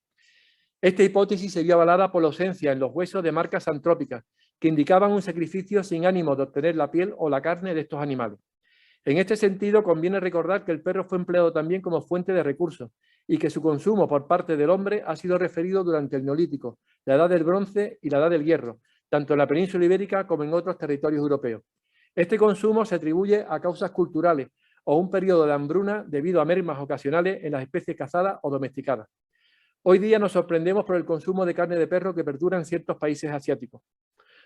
Esta hipótesis se vio avalada por la ausencia en los huesos de marcas antrópicas que indicaban un sacrificio sin ánimo de obtener la piel o la carne de estos animales. En este sentido, conviene recordar que el perro fue empleado también como fuente de recursos y que su consumo por parte del hombre ha sido referido durante el Neolítico, la Edad del Bronce y la Edad del Hierro, tanto en la península ibérica como en otros territorios europeos. Este consumo se atribuye a causas culturales o un periodo de hambruna debido a mermas ocasionales en las especies cazadas o domesticadas. Hoy día nos sorprendemos por el consumo de carne de perro que perdura en ciertos países asiáticos,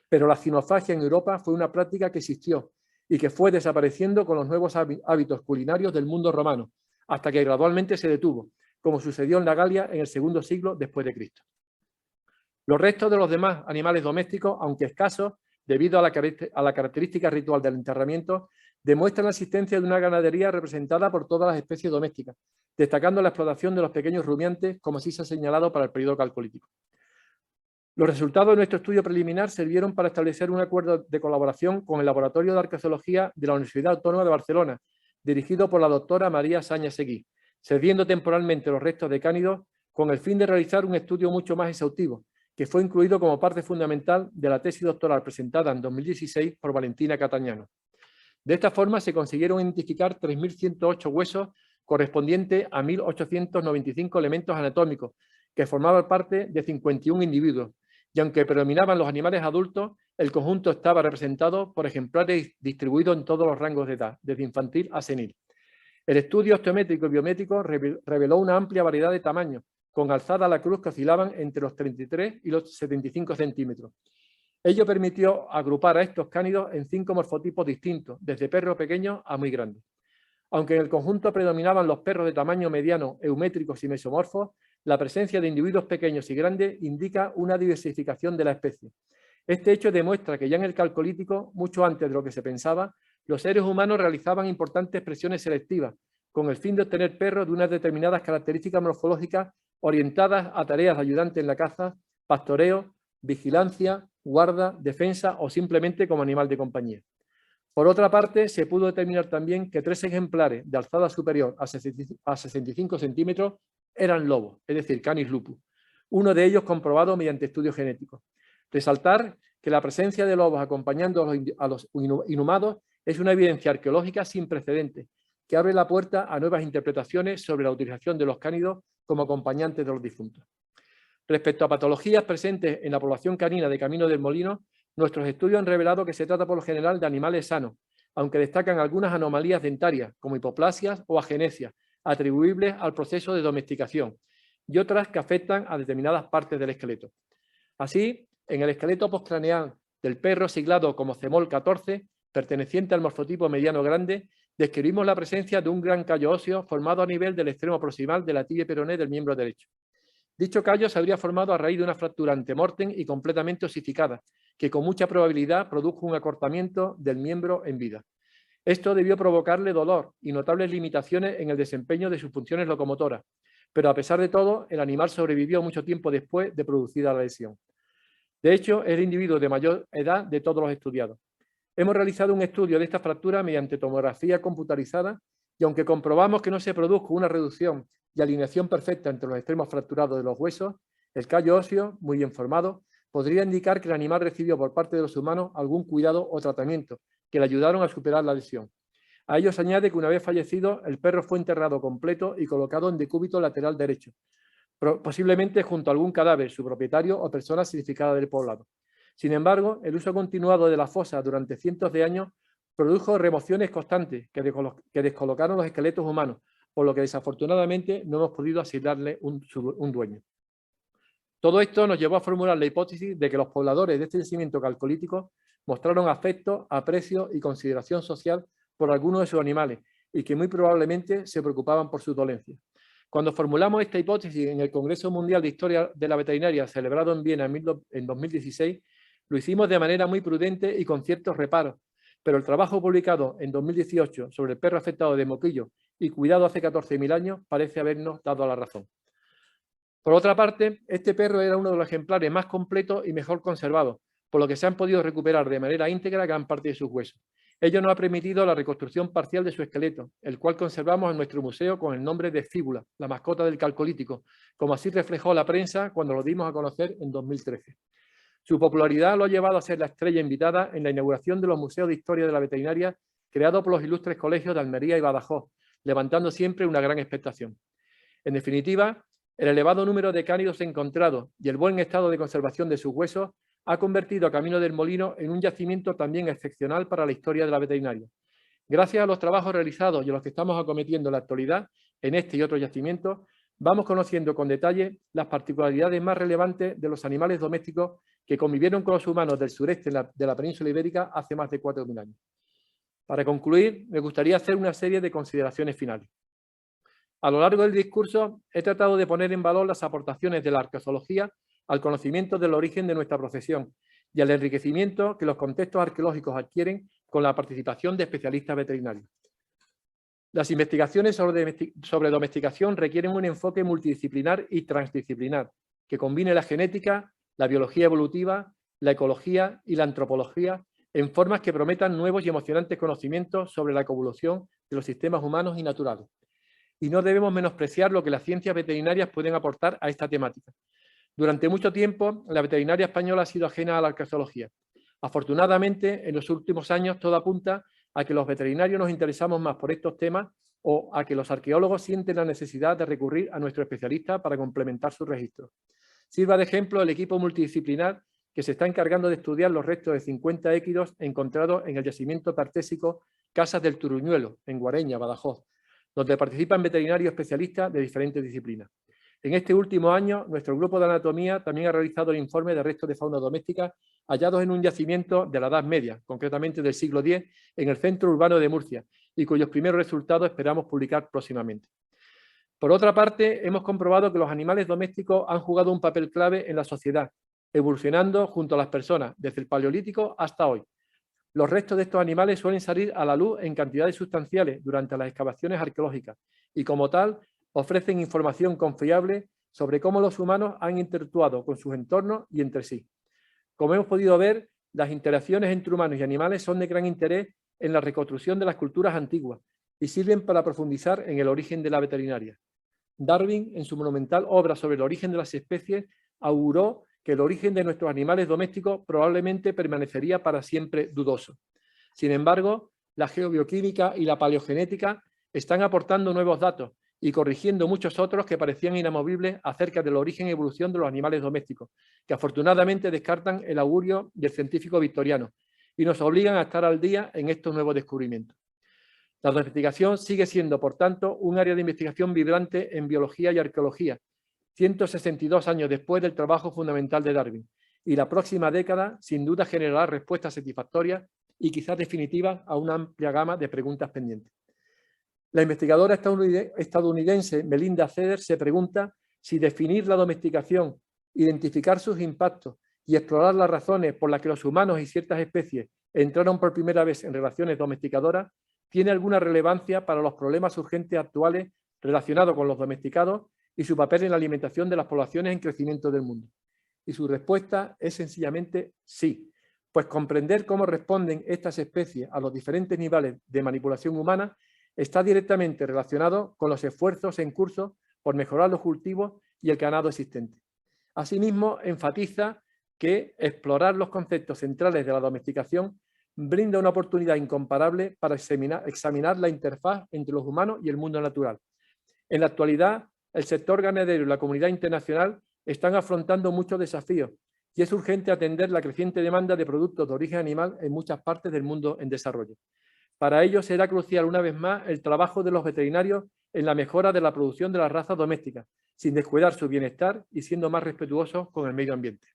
pero la cinofagia en Europa fue una práctica que existió y que fue desapareciendo con los nuevos hábitos culinarios del mundo romano, hasta que gradualmente se detuvo, como sucedió en la Galia en el segundo siglo después de Cristo. Los restos de los demás animales domésticos, aunque escasos, debido a la característica ritual del enterramiento, demuestran la existencia de una ganadería representada por todas las especies domésticas, destacando la explotación de los pequeños rumiantes, como así se ha señalado para el periodo calcolítico. Los resultados de nuestro estudio preliminar sirvieron para establecer un acuerdo de colaboración con el Laboratorio de Arqueozoología de la Universidad Autónoma de Barcelona, dirigido por la doctora María Sáñez Seguí, cediendo temporalmente los restos de cánidos con el fin de realizar un estudio mucho más exhaustivo, que fue incluido como parte fundamental de la tesis doctoral presentada en 2016 por Valentina Catañano. De esta forma se consiguieron identificar 3.108 huesos correspondientes a 1.895 elementos anatómicos, que formaban parte de 51 individuos, y aunque predominaban los animales adultos, el conjunto estaba representado por ejemplares distribuidos en todos los rangos de edad, desde infantil a senil. El estudio osteométrico y biométrico reveló una amplia variedad de tamaños, con alzada a la cruz que oscilaban entre los 33 y los 75 centímetros. Ello permitió agrupar a estos cánidos en 5 morfotipos distintos, desde perros pequeños a muy grandes. Aunque en el conjunto predominaban los perros de tamaño mediano, eumétricos y mesomorfos, la presencia de individuos pequeños y grandes indica una diversificación de la especie. Este hecho demuestra que ya en el Calcolítico, mucho antes de lo que se pensaba, los seres humanos realizaban importantes presiones selectivas, con el fin de obtener perros de unas determinadas características morfológicas orientadas a tareas de ayudante en la caza, pastoreo, vigilancia, guarda, defensa o simplemente como animal de compañía. Por otra parte, se pudo determinar también que 3 ejemplares de alzada superior a 65 centímetros eran lobos, es decir, Canis lupus, uno de ellos comprobado mediante estudios genéticos. Resaltar que la presencia de lobos acompañando a los inhumados es una evidencia arqueológica sin precedentes, que abre la puerta a nuevas interpretaciones sobre la utilización de los cánidos como acompañantes de los difuntos. Respecto a patologías presentes en la población canina de Camino del Molino, nuestros estudios han revelado que se trata por lo general de animales sanos, aunque destacan algunas anomalías dentarias, como hipoplasias o agenesias, atribuibles al proceso de domesticación, y otras que afectan a determinadas partes del esqueleto. Así, en el esqueleto postcraneal del perro siglado como Cemol 14, perteneciente al morfotipo mediano grande, describimos la presencia de un gran callo óseo formado a nivel del extremo proximal de la tibia peroné del miembro derecho. Dicho callo se habría formado a raíz de una fractura antemortem y completamente osificada, que con mucha probabilidad produjo un acortamiento del miembro en vida. Esto debió provocarle dolor y notables limitaciones en el desempeño de sus funciones locomotoras, pero a pesar de todo, el animal sobrevivió mucho tiempo después de producida la lesión. De hecho, es el individuo de mayor edad de todos los estudiados. Hemos realizado un estudio de esta fractura mediante tomografía computarizada y aunque comprobamos que no se produjo una reducción y alineación perfecta entre los extremos fracturados de los huesos, el callo óseo, muy bien formado, podría indicar que el animal recibió por parte de los humanos algún cuidado o tratamiento que le ayudaron a superar la lesión. A ello se añade que una vez fallecido, el perro fue enterrado completo y colocado en decúbito lateral derecho, posiblemente junto a algún cadáver, su propietario o persona significada del poblado. Sin embargo, el uso continuado de la fosa durante cientos de años produjo remociones constantes que descolocaron los esqueletos humanos, por lo que desafortunadamente no hemos podido asignarle un dueño. Todo esto nos llevó a formular la hipótesis de que los pobladores de este yacimiento calcolítico mostraron afecto, aprecio y consideración social por algunos de sus animales y que muy probablemente se preocupaban por sus dolencias. Cuando formulamos esta hipótesis en el Congreso Mundial de Historia de la Veterinaria celebrado en Viena en 2016, lo hicimos de manera muy prudente y con ciertos reparos, pero el trabajo publicado en 2018 sobre el perro afectado de moquillo y cuidado hace 14.000 años parece habernos dado la razón. Por otra parte, este perro era uno de los ejemplares más completos y mejor conservados, por lo que se han podido recuperar de manera íntegra gran parte de sus huesos. Ello nos ha permitido la reconstrucción parcial de su esqueleto, el cual conservamos en nuestro museo con el nombre de Fíbula, la mascota del Calcolítico, como así reflejó la prensa cuando lo dimos a conocer en 2013. Su popularidad lo ha llevado a ser la estrella invitada en la inauguración de los Museos de Historia de la Veterinaria creados por los ilustres colegios de Almería y Badajoz, levantando siempre una gran expectación. En definitiva, el elevado número de cánidos encontrados y el buen estado de conservación de sus huesos ha convertido a Camino del Molino en un yacimiento también excepcional para la historia de la veterinaria. Gracias a los trabajos realizados y a los que estamos acometiendo en la actualidad en este y otros yacimientos, vamos conociendo con detalle las particularidades más relevantes de los animales domésticos que convivieron con los humanos del sureste de la península ibérica hace más de 4.000 años. Para concluir, me gustaría hacer una serie de consideraciones finales. A lo largo del discurso he tratado de poner en valor las aportaciones de la arqueozoología al conocimiento del origen de nuestra profesión y al enriquecimiento que los contextos arqueológicos adquieren con la participación de especialistas veterinarios. Las investigaciones sobre domesticación requieren un enfoque multidisciplinar y transdisciplinar que combine la genética, la biología evolutiva, la ecología y la antropología en formas que prometan nuevos y emocionantes conocimientos sobre la coevolución de los sistemas humanos y naturales. Y no debemos menospreciar lo que las ciencias veterinarias pueden aportar a esta temática. Durante mucho tiempo, la veterinaria española ha sido ajena a la arqueología. Afortunadamente, en los últimos años todo apunta a que los veterinarios nos interesamos más por estos temas o a que los arqueólogos sienten la necesidad de recurrir a nuestro especialista para complementar su registro. Sirva de ejemplo el equipo multidisciplinar que se está encargando de estudiar los restos de 50 équidos encontrados en el yacimiento tartésico Casas del Turuñuelo, en Guareña, Badajoz, donde participan veterinarios especialistas de diferentes disciplinas. En este último año, nuestro grupo de anatomía también ha realizado el informe de restos de fauna doméstica hallados en un yacimiento de la Edad Media, concretamente del siglo X, en el centro urbano de Murcia, y cuyos primeros resultados esperamos publicar próximamente. Por otra parte, hemos comprobado que los animales domésticos han jugado un papel clave en la sociedad, evolucionando junto a las personas, desde el Paleolítico hasta hoy. Los restos de estos animales suelen salir a la luz en cantidades sustanciales durante las excavaciones arqueológicas y, como tal, ofrecen información confiable sobre cómo los humanos han interactuado con sus entornos y entre sí. Como hemos podido ver, las interacciones entre humanos y animales son de gran interés en la reconstrucción de las culturas antiguas y sirven para profundizar en el origen de la veterinaria. Darwin, en su monumental obra sobre el origen de las especies, auguró que el origen de nuestros animales domésticos probablemente permanecería para siempre dudoso. Sin embargo, la geobioquímica y la paleogenética están aportando nuevos datos y corrigiendo muchos otros que parecían inamovibles acerca del origen y evolución de los animales domésticos, que afortunadamente descartan el augurio del científico victoriano y nos obligan a estar al día en estos nuevos descubrimientos. La domesticación sigue siendo, por tanto, un área de investigación vibrante en biología y arqueología, 162 años después del trabajo fundamental de Darwin, y la próxima década sin duda generará respuestas satisfactorias y quizás definitivas a una amplia gama de preguntas pendientes. La investigadora estadounidense Melinda Ceder se pregunta si definir la domesticación, identificar sus impactos y explorar las razones por las que los humanos y ciertas especies entraron por primera vez en relaciones domesticadoras tiene alguna relevancia para los problemas urgentes actuales relacionados con los domesticados y su papel en la alimentación de las poblaciones en crecimiento del mundo. Y su respuesta es sencillamente sí, pues comprender cómo responden estas especies a los diferentes niveles de manipulación humana está directamente relacionado con los esfuerzos en curso por mejorar los cultivos y el ganado existente. Asimismo, enfatiza que explorar los conceptos centrales de la domesticación brinda una oportunidad incomparable para examinar la interfaz entre los humanos y el mundo natural. En la actualidad, el sector ganadero y la comunidad internacional están afrontando muchos desafíos y es urgente atender la creciente demanda de productos de origen animal en muchas partes del mundo en desarrollo. Para ello será crucial una vez más el trabajo de los veterinarios en la mejora de la producción de las razas domésticas, sin descuidar su bienestar y siendo más respetuosos con el medio ambiente.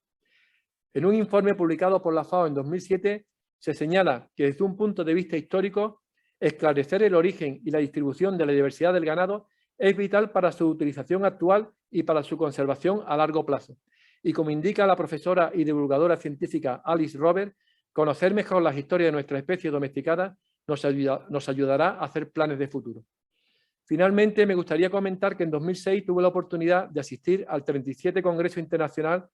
En un informe publicado por la FAO en 2007, se señala que desde un punto de vista histórico, esclarecer el origen y la distribución de la diversidad del ganado es vital para su utilización actual y para su conservación a largo plazo. Y como indica la profesora y divulgadora científica Alice Robert, conocer mejor las historias de nuestra especie domesticada nos ayudará a hacer planes de futuro. Finalmente, me gustaría comentar que en 2006 tuve la oportunidad de asistir al 37 Congreso Internacional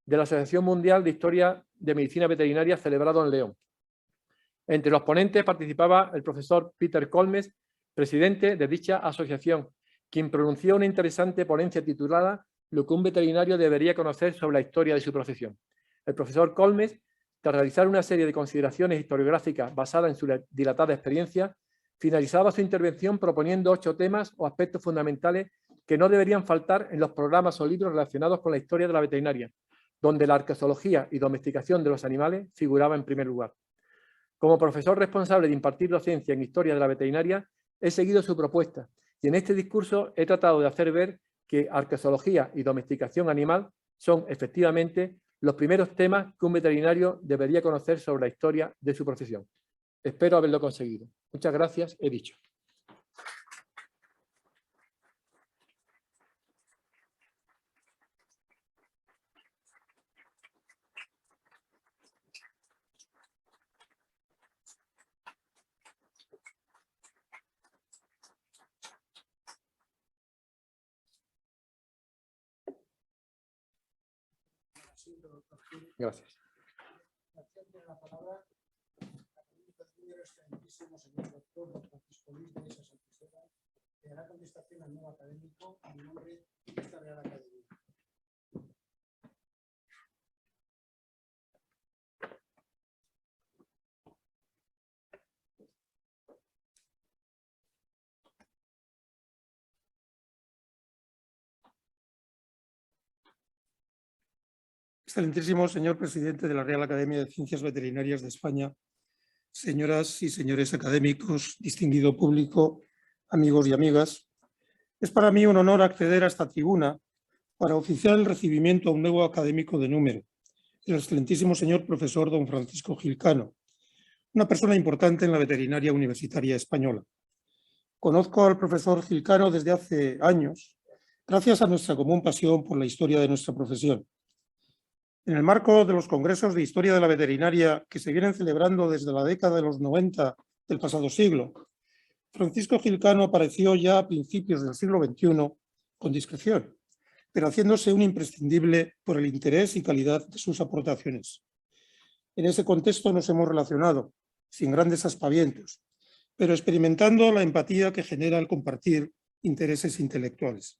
de la Asociación Mundial de Historia de Medicina Veterinaria celebrado en León. Entre los ponentes participaba el profesor Peter Colmes, presidente de dicha asociación, quien pronunció una interesante ponencia titulada «Lo que un veterinario debería conocer sobre la historia de su profesión». El profesor Colmes, tras realizar una serie de consideraciones historiográficas basadas en su dilatada experiencia, finalizaba su intervención proponiendo 8 temas o aspectos fundamentales que no deberían faltar en los programas o libros relacionados con la historia de la veterinaria, donde la arqueología y domesticación de los animales figuraba en primer lugar. Como profesor responsable de impartir docencia en historia de la veterinaria, he seguido su propuesta y en este discurso he tratado de hacer ver que arqueología y domesticación animal son efectivamente los primeros temas que un veterinario debería conocer sobre la historia de su profesión. Espero haberlo conseguido. Muchas gracias, he dicho. asiento, doctor Gil. Gracias. Tiene la palabra el académico de número excelentísimo señor doctor don Francisco Luis de Esa Santisera, que dará contestación al nuevo académico en nombre de esta Real Academia. Excelentísimo señor presidente de la Real Academia de Ciencias Veterinarias de España, señoras y señores académicos, distinguido público, amigos y amigas, es para mí un honor acceder a esta tribuna para oficiar el recibimiento a un nuevo académico de número, el excelentísimo señor profesor don Francisco Gil Cano, una persona importante en la veterinaria universitaria española. Conozco al profesor Gil Cano desde hace años, gracias a nuestra común pasión por la historia de nuestra profesión. En el marco de los congresos de historia de la veterinaria que se vienen celebrando desde la década de los 90 del pasado siglo, Francisco Gil Cano apareció ya a principios del siglo XXI con discreción, pero haciéndose un imprescindible por el interés y calidad de sus aportaciones. En ese contexto nos hemos relacionado, sin grandes aspavientos, pero experimentando la empatía que genera el compartir intereses intelectuales.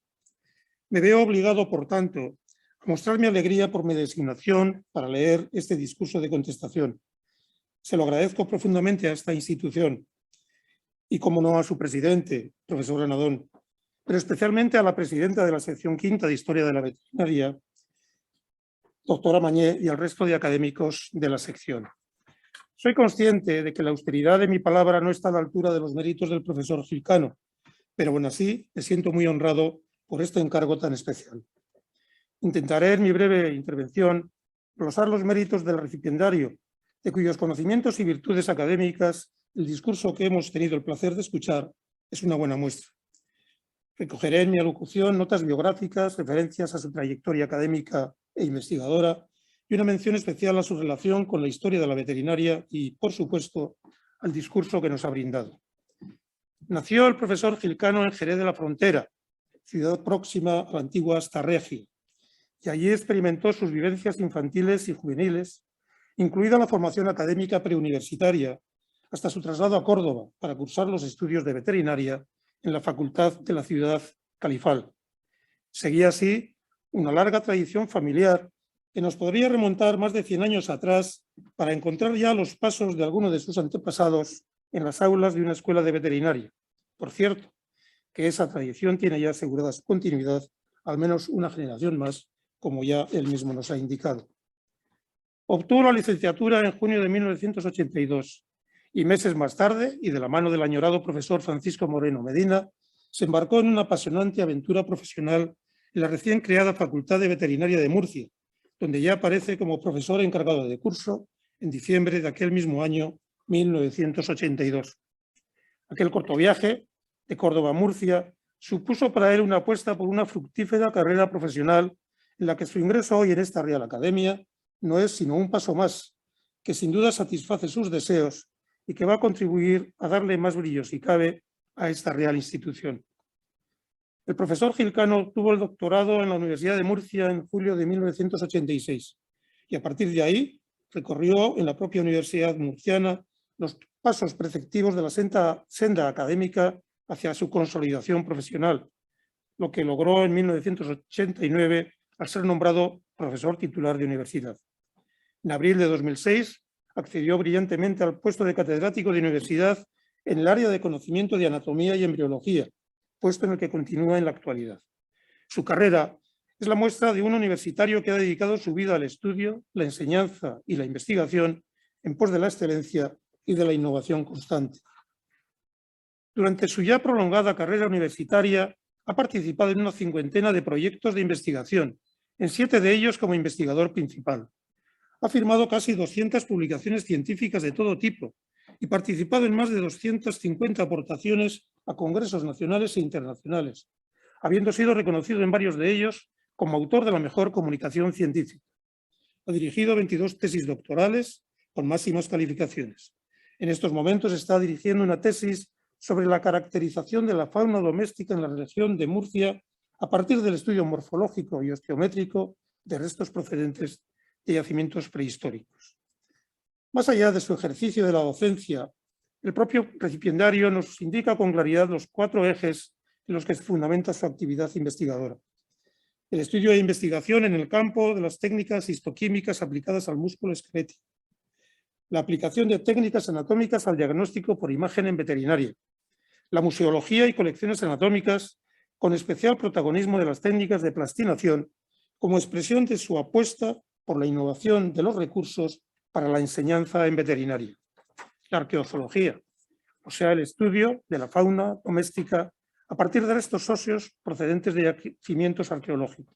Me veo obligado, por tanto, a mostrar mi alegría por mi designación para leer este discurso de contestación. Se lo agradezco profundamente a esta institución y, como no, a su presidente, profesor Anadón, pero especialmente a la presidenta de la sección quinta de Historia de la Veterinaria, doctora Mañé, y al resto de académicos de la sección. Soy consciente de que la austeridad de mi palabra no está a la altura de los méritos del profesor Gil Cano, pero aún así me siento muy honrado por este encargo tan especial. Intentaré en mi breve intervención glosar los méritos del recipiendario, de cuyos conocimientos y virtudes académicas el discurso que hemos tenido el placer de escuchar es una buena muestra. Recogeré en mi alocución notas biográficas, referencias a su trayectoria académica e investigadora y una mención especial a su relación con la historia de la veterinaria y, por supuesto, al discurso que nos ha brindado. Nació el profesor Gil Cano en Jerez de la Frontera, ciudad próxima a la antigua Astarregia, y allí experimentó sus vivencias infantiles y juveniles, incluida la formación académica preuniversitaria, hasta su traslado a Córdoba para cursar los estudios de veterinaria en la Facultad de la ciudad califal. Seguía así una larga tradición familiar que nos podría remontar más de 100 años atrás para encontrar ya los pasos de alguno de sus antepasados en las aulas de una escuela de veterinaria. Por cierto, que esa tradición tiene ya asegurada su continuidad al menos una generación más, como ya él mismo nos ha indicado. Obtuvo la licenciatura en junio de 1982 y meses más tarde, y de la mano del añorado profesor Francisco Moreno Medina, se embarcó en una apasionante aventura profesional en la recién creada Facultad de Veterinaria de Murcia, donde ya aparece como profesor encargado de curso en diciembre de aquel mismo año 1982. Aquel corto viaje de Córdoba a Murcia supuso para él una apuesta por una fructífera carrera profesional en la que su ingreso hoy en esta Real Academia no es sino un paso más, que sin duda satisface sus deseos y que va a contribuir a darle más brillo, si cabe, a esta real institución. El profesor Gil Cano obtuvo el doctorado en la Universidad de Murcia en julio de 1986 y a partir de ahí recorrió en la propia Universidad Murciana los pasos preceptivos de la senda académica hacia su consolidación profesional, lo que logró en 1989 al ser nombrado profesor titular de universidad. En abril de 2006 accedió brillantemente al puesto de catedrático de universidad en el área de conocimiento de anatomía y embriología, puesto en el que continúa en la actualidad. Su carrera es la muestra de un universitario que ha dedicado su vida al estudio, la enseñanza y la investigación en pos de la excelencia y de la innovación constante. Durante su ya prolongada carrera universitaria ha participado en una cincuentena de proyectos de investigación, en 7 de ellos como investigador principal. Ha firmado casi 200 publicaciones científicas de todo tipo y participado en más de 250 aportaciones a congresos nacionales e internacionales, habiendo sido reconocido en varios de ellos como autor de la mejor comunicación científica. Ha dirigido 22 tesis doctorales con máximas calificaciones. En estos momentos está dirigiendo una tesis sobre la caracterización de la fauna doméstica en la región de Murcia a partir del estudio morfológico y osteométrico de restos procedentes de yacimientos prehistóricos. Más allá de su ejercicio de la docencia, el propio recipiendario nos indica con claridad los 4 ejes en los que se fundamenta su actividad investigadora. El estudio e investigación en el campo de las técnicas histoquímicas aplicadas al músculo esquelético. La aplicación de técnicas anatómicas al diagnóstico por imagen en veterinaria. La museología y colecciones anatómicas, con especial protagonismo de las técnicas de plastinación, como expresión de su apuesta por la innovación de los recursos para la enseñanza en veterinaria. La arqueozoología, o sea, el estudio de la fauna doméstica a partir de restos óseos procedentes de yacimientos arqueológicos.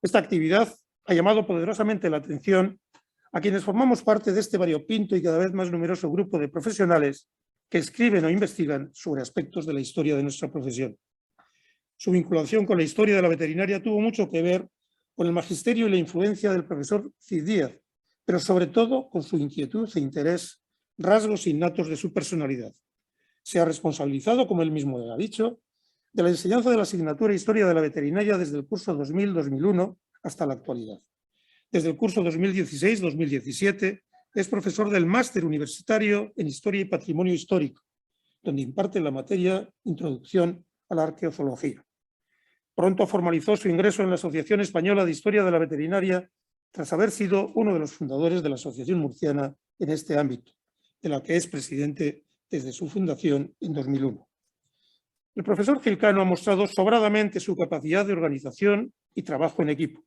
Esta actividad ha llamado poderosamente la atención a quienes formamos parte de este variopinto y cada vez más numeroso grupo de profesionales que escriben o investigan sobre aspectos de la historia de nuestra profesión. Su vinculación con la historia de la veterinaria tuvo mucho que ver con el magisterio y la influencia del profesor Cid Díaz, pero sobre todo con su inquietud e interés, rasgos innatos de su personalidad. Se ha responsabilizado, como él mismo ha dicho, de la enseñanza de la asignatura Historia de la Veterinaria desde el curso 2000-2001 hasta la actualidad. Desde el curso 2016-2017 es profesor del Máster Universitario en Historia y Patrimonio Histórico, donde imparte la materia Introducción a la Arqueozoología. Pronto formalizó su ingreso en la Asociación Española de Historia de la Veterinaria tras haber sido uno de los fundadores de la Asociación Murciana en este ámbito, de la que es presidente desde su fundación en 2001. El profesor Gil Cano ha mostrado sobradamente su capacidad de organización y trabajo en equipo.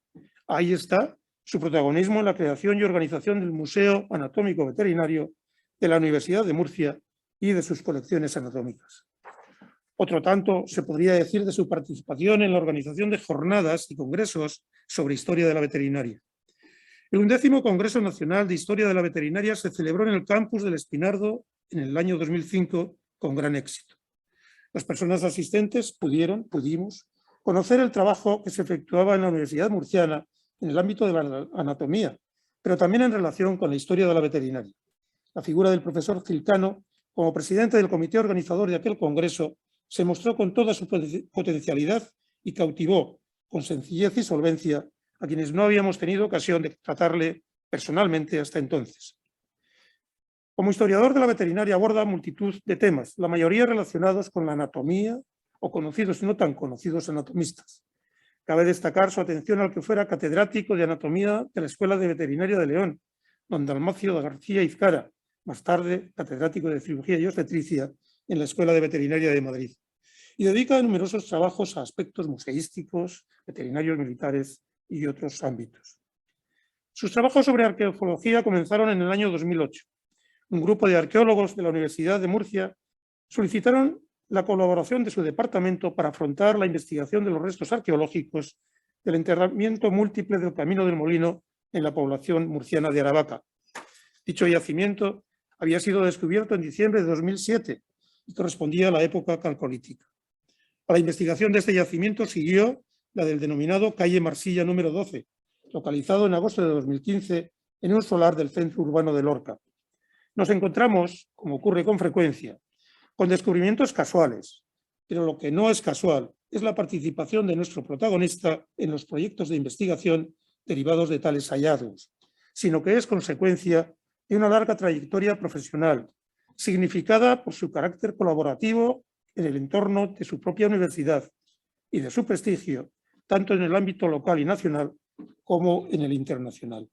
Ahí está su protagonismo en la creación y organización del Museo Anatómico Veterinario de la Universidad de Murcia y de sus colecciones anatómicas. Otro tanto se podría decir de su participación en la organización de jornadas y congresos sobre historia de la veterinaria. El 11º Congreso Nacional de Historia de la Veterinaria se celebró en el campus del Espinardo en el año 2005 con gran éxito. Las personas asistentes pudimos conocer el trabajo que se efectuaba en la Universidad Murciana en el ámbito de la anatomía, pero también en relación con la historia de la veterinaria. La figura del profesor Gil Cano, como presidente del comité organizador de aquel congreso, se mostró con toda su potencialidad y cautivó con sencillez y solvencia a quienes no habíamos tenido ocasión de tratarle personalmente hasta entonces. Como historiador de la veterinaria aborda multitud de temas, la mayoría relacionados con la anatomía o conocidos y no tan conocidos anatomistas. Cabe destacar su atención al que fuera catedrático de anatomía de la Escuela de Veterinaria de León, don Dalmacio García Izcara, más tarde catedrático de cirugía y obstetricia en la Escuela de Veterinaria de Madrid, y dedica numerosos trabajos a aspectos museísticos, veterinarios militares y otros ámbitos. Sus trabajos sobre arqueología comenzaron en el año 2008. Un grupo de arqueólogos de la Universidad de Murcia solicitaron la colaboración de su departamento para afrontar la investigación de los restos arqueológicos del enterramiento múltiple del Camino del Molino en la población murciana de Aravaca. Dicho yacimiento había sido descubierto en diciembre de 2007 y correspondía a la época calcolítica. A la investigación de este yacimiento siguió la del denominado Calle Marsilla número 12, localizado en agosto de 2015 en un solar del centro urbano de Lorca. Nos encontramos, como ocurre con frecuencia, con descubrimientos casuales, pero lo que no es casual es la participación de nuestro protagonista en los proyectos de investigación derivados de tales hallazgos, sino que es consecuencia de una larga trayectoria profesional, significada por su carácter colaborativo en el entorno de su propia universidad y de su prestigio, tanto en el ámbito local y nacional como en el internacional.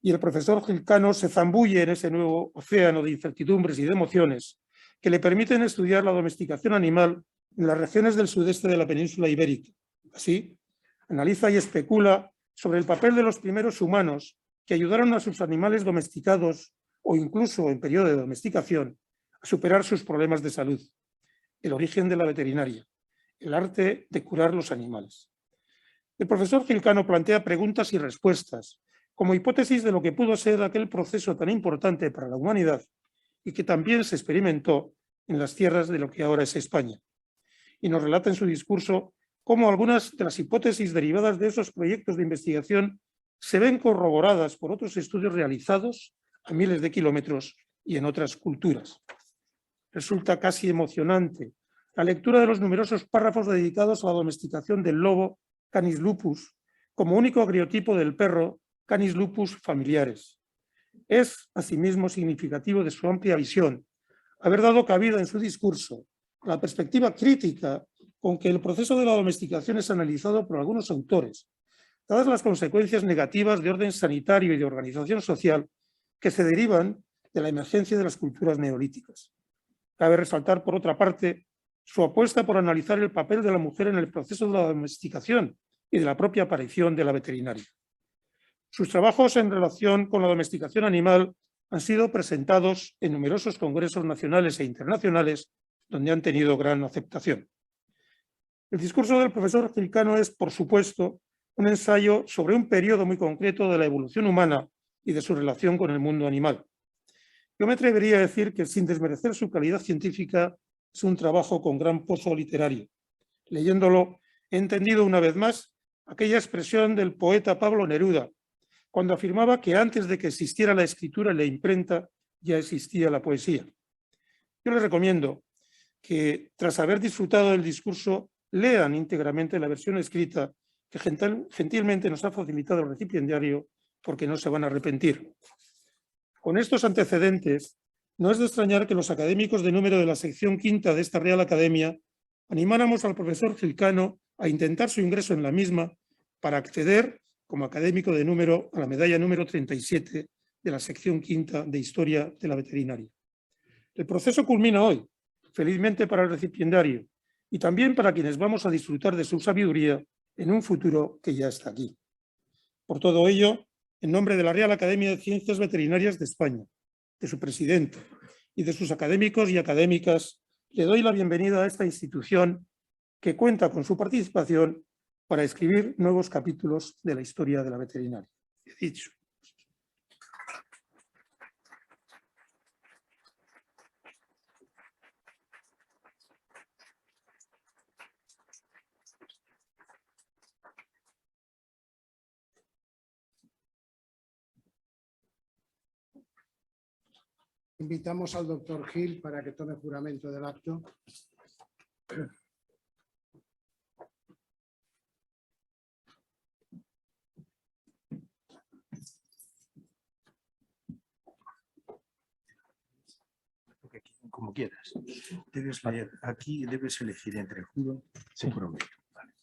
Y el profesor Gil Cano se zambulle en ese nuevo océano de incertidumbres y de emociones que le permiten estudiar la domesticación animal en las regiones del sudeste de la península ibérica. Así, analiza y especula sobre el papel de los primeros humanos que ayudaron a sus animales domesticados o incluso en periodo de domesticación a superar sus problemas de salud, el origen de la veterinaria, el arte de curar los animales. El profesor Gil Cano plantea preguntas y respuestas como hipótesis de lo que pudo ser aquel proceso tan importante para la humanidad y que también se experimentó en las tierras de lo que ahora es España. Y nos relata en su discurso cómo algunas de las hipótesis derivadas de esos proyectos de investigación se ven corroboradas por otros estudios realizados a miles de kilómetros y en otras culturas. Resulta casi emocionante la lectura de los numerosos párrafos dedicados a la domesticación del lobo Canis lupus, como único agriotipo del perro Canis lupus familiares. Es, asimismo, significativo de su amplia visión haber dado cabida en su discurso a la perspectiva crítica con que el proceso de la domesticación es analizado por algunos autores, dadas las consecuencias negativas de orden sanitario y de organización social que se derivan de la emergencia de las culturas neolíticas. Cabe resaltar, por otra parte, su apuesta por analizar el papel de la mujer en el proceso de la domesticación y de la propia aparición de la veterinaria. Sus trabajos en relación con la domesticación animal han sido presentados en numerosos congresos nacionales e internacionales donde han tenido gran aceptación. El discurso del profesor Gil Cano es, por supuesto, un ensayo sobre un periodo muy concreto de la evolución humana y de su relación con el mundo animal. Yo me atrevería a decir que, sin desmerecer su calidad científica, es un trabajo con gran pozo literario. Leyéndolo, he entendido una vez más aquella expresión del poeta Pablo Neruda, cuando afirmaba que antes de que existiera la escritura y la imprenta, ya existía la poesía. Yo les recomiendo que, tras haber disfrutado del discurso, lean íntegramente la versión escrita que gentilmente nos ha facilitado el recipiendario, porque no se van a arrepentir. Con estos antecedentes, no es de extrañar que los académicos de número de la sección quinta de esta Real Academia animáramos al profesor Gil Cano a intentar su ingreso en la misma para acceder, como académico de número, a la medalla número 37 de la sección quinta de Historia de la Veterinaria. El proceso culmina hoy, felizmente para el recipiendario, y también para quienes vamos a disfrutar de su sabiduría en un futuro que ya está aquí. Por todo ello, en nombre de la Real Academia de Ciencias Veterinarias de España, de su presidente y de sus académicos y académicas, le doy la bienvenida a esta institución que cuenta con su participación para escribir nuevos capítulos de la historia de la veterinaria. He dicho. Invitamos al doctor Gil para que tome juramento del acto. Como quieras. Debes leer, aquí debes elegir entre juro o prometo. Vale.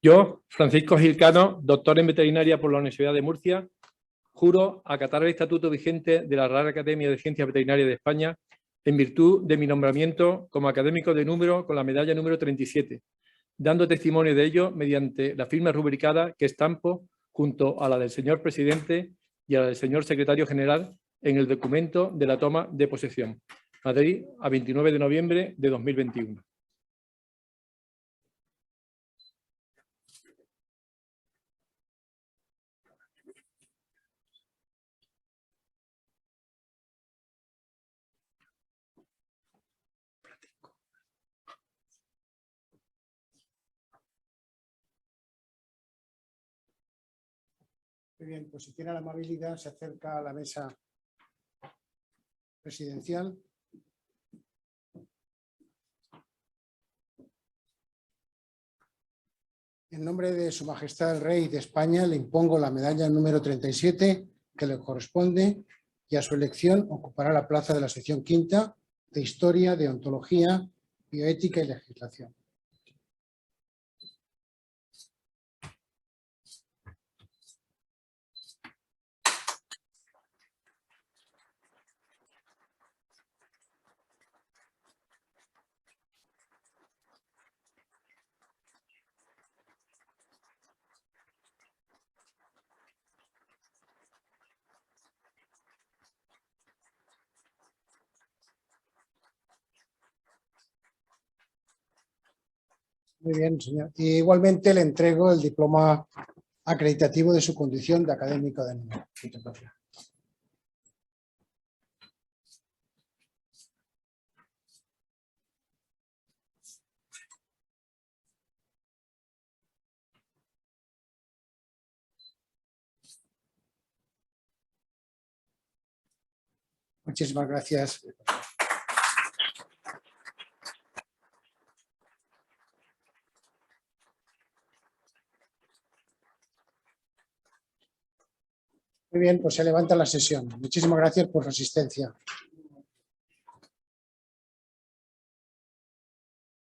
Yo, Francisco Gil Cano, doctor en veterinaria por la Universidad de Murcia, juro acatar el estatuto vigente de la Real Academia de Ciencias Veterinarias de España en virtud de mi nombramiento como académico de número con la medalla número 37, dando testimonio de ello mediante la firma rubricada que estampo junto a la del señor presidente y a la del señor secretario general en el documento de la toma de posesión. Madrid, a 29 de noviembre de 2021. Muy bien, pues si tiene la amabilidad, se acerca a la mesa presidencial. En nombre de Su Majestad el Rey de España le impongo la medalla número 37 que le corresponde y a su elección ocupará la plaza de la sección quinta de Historia, de Ontología, Bioética y Legislación. Muy bien, señor. Y igualmente le entrego el diploma acreditativo de su condición de académico de número. Muchas gracias. Muchísimas gracias. Muy bien, pues se levanta la sesión. Muchísimas gracias por su asistencia.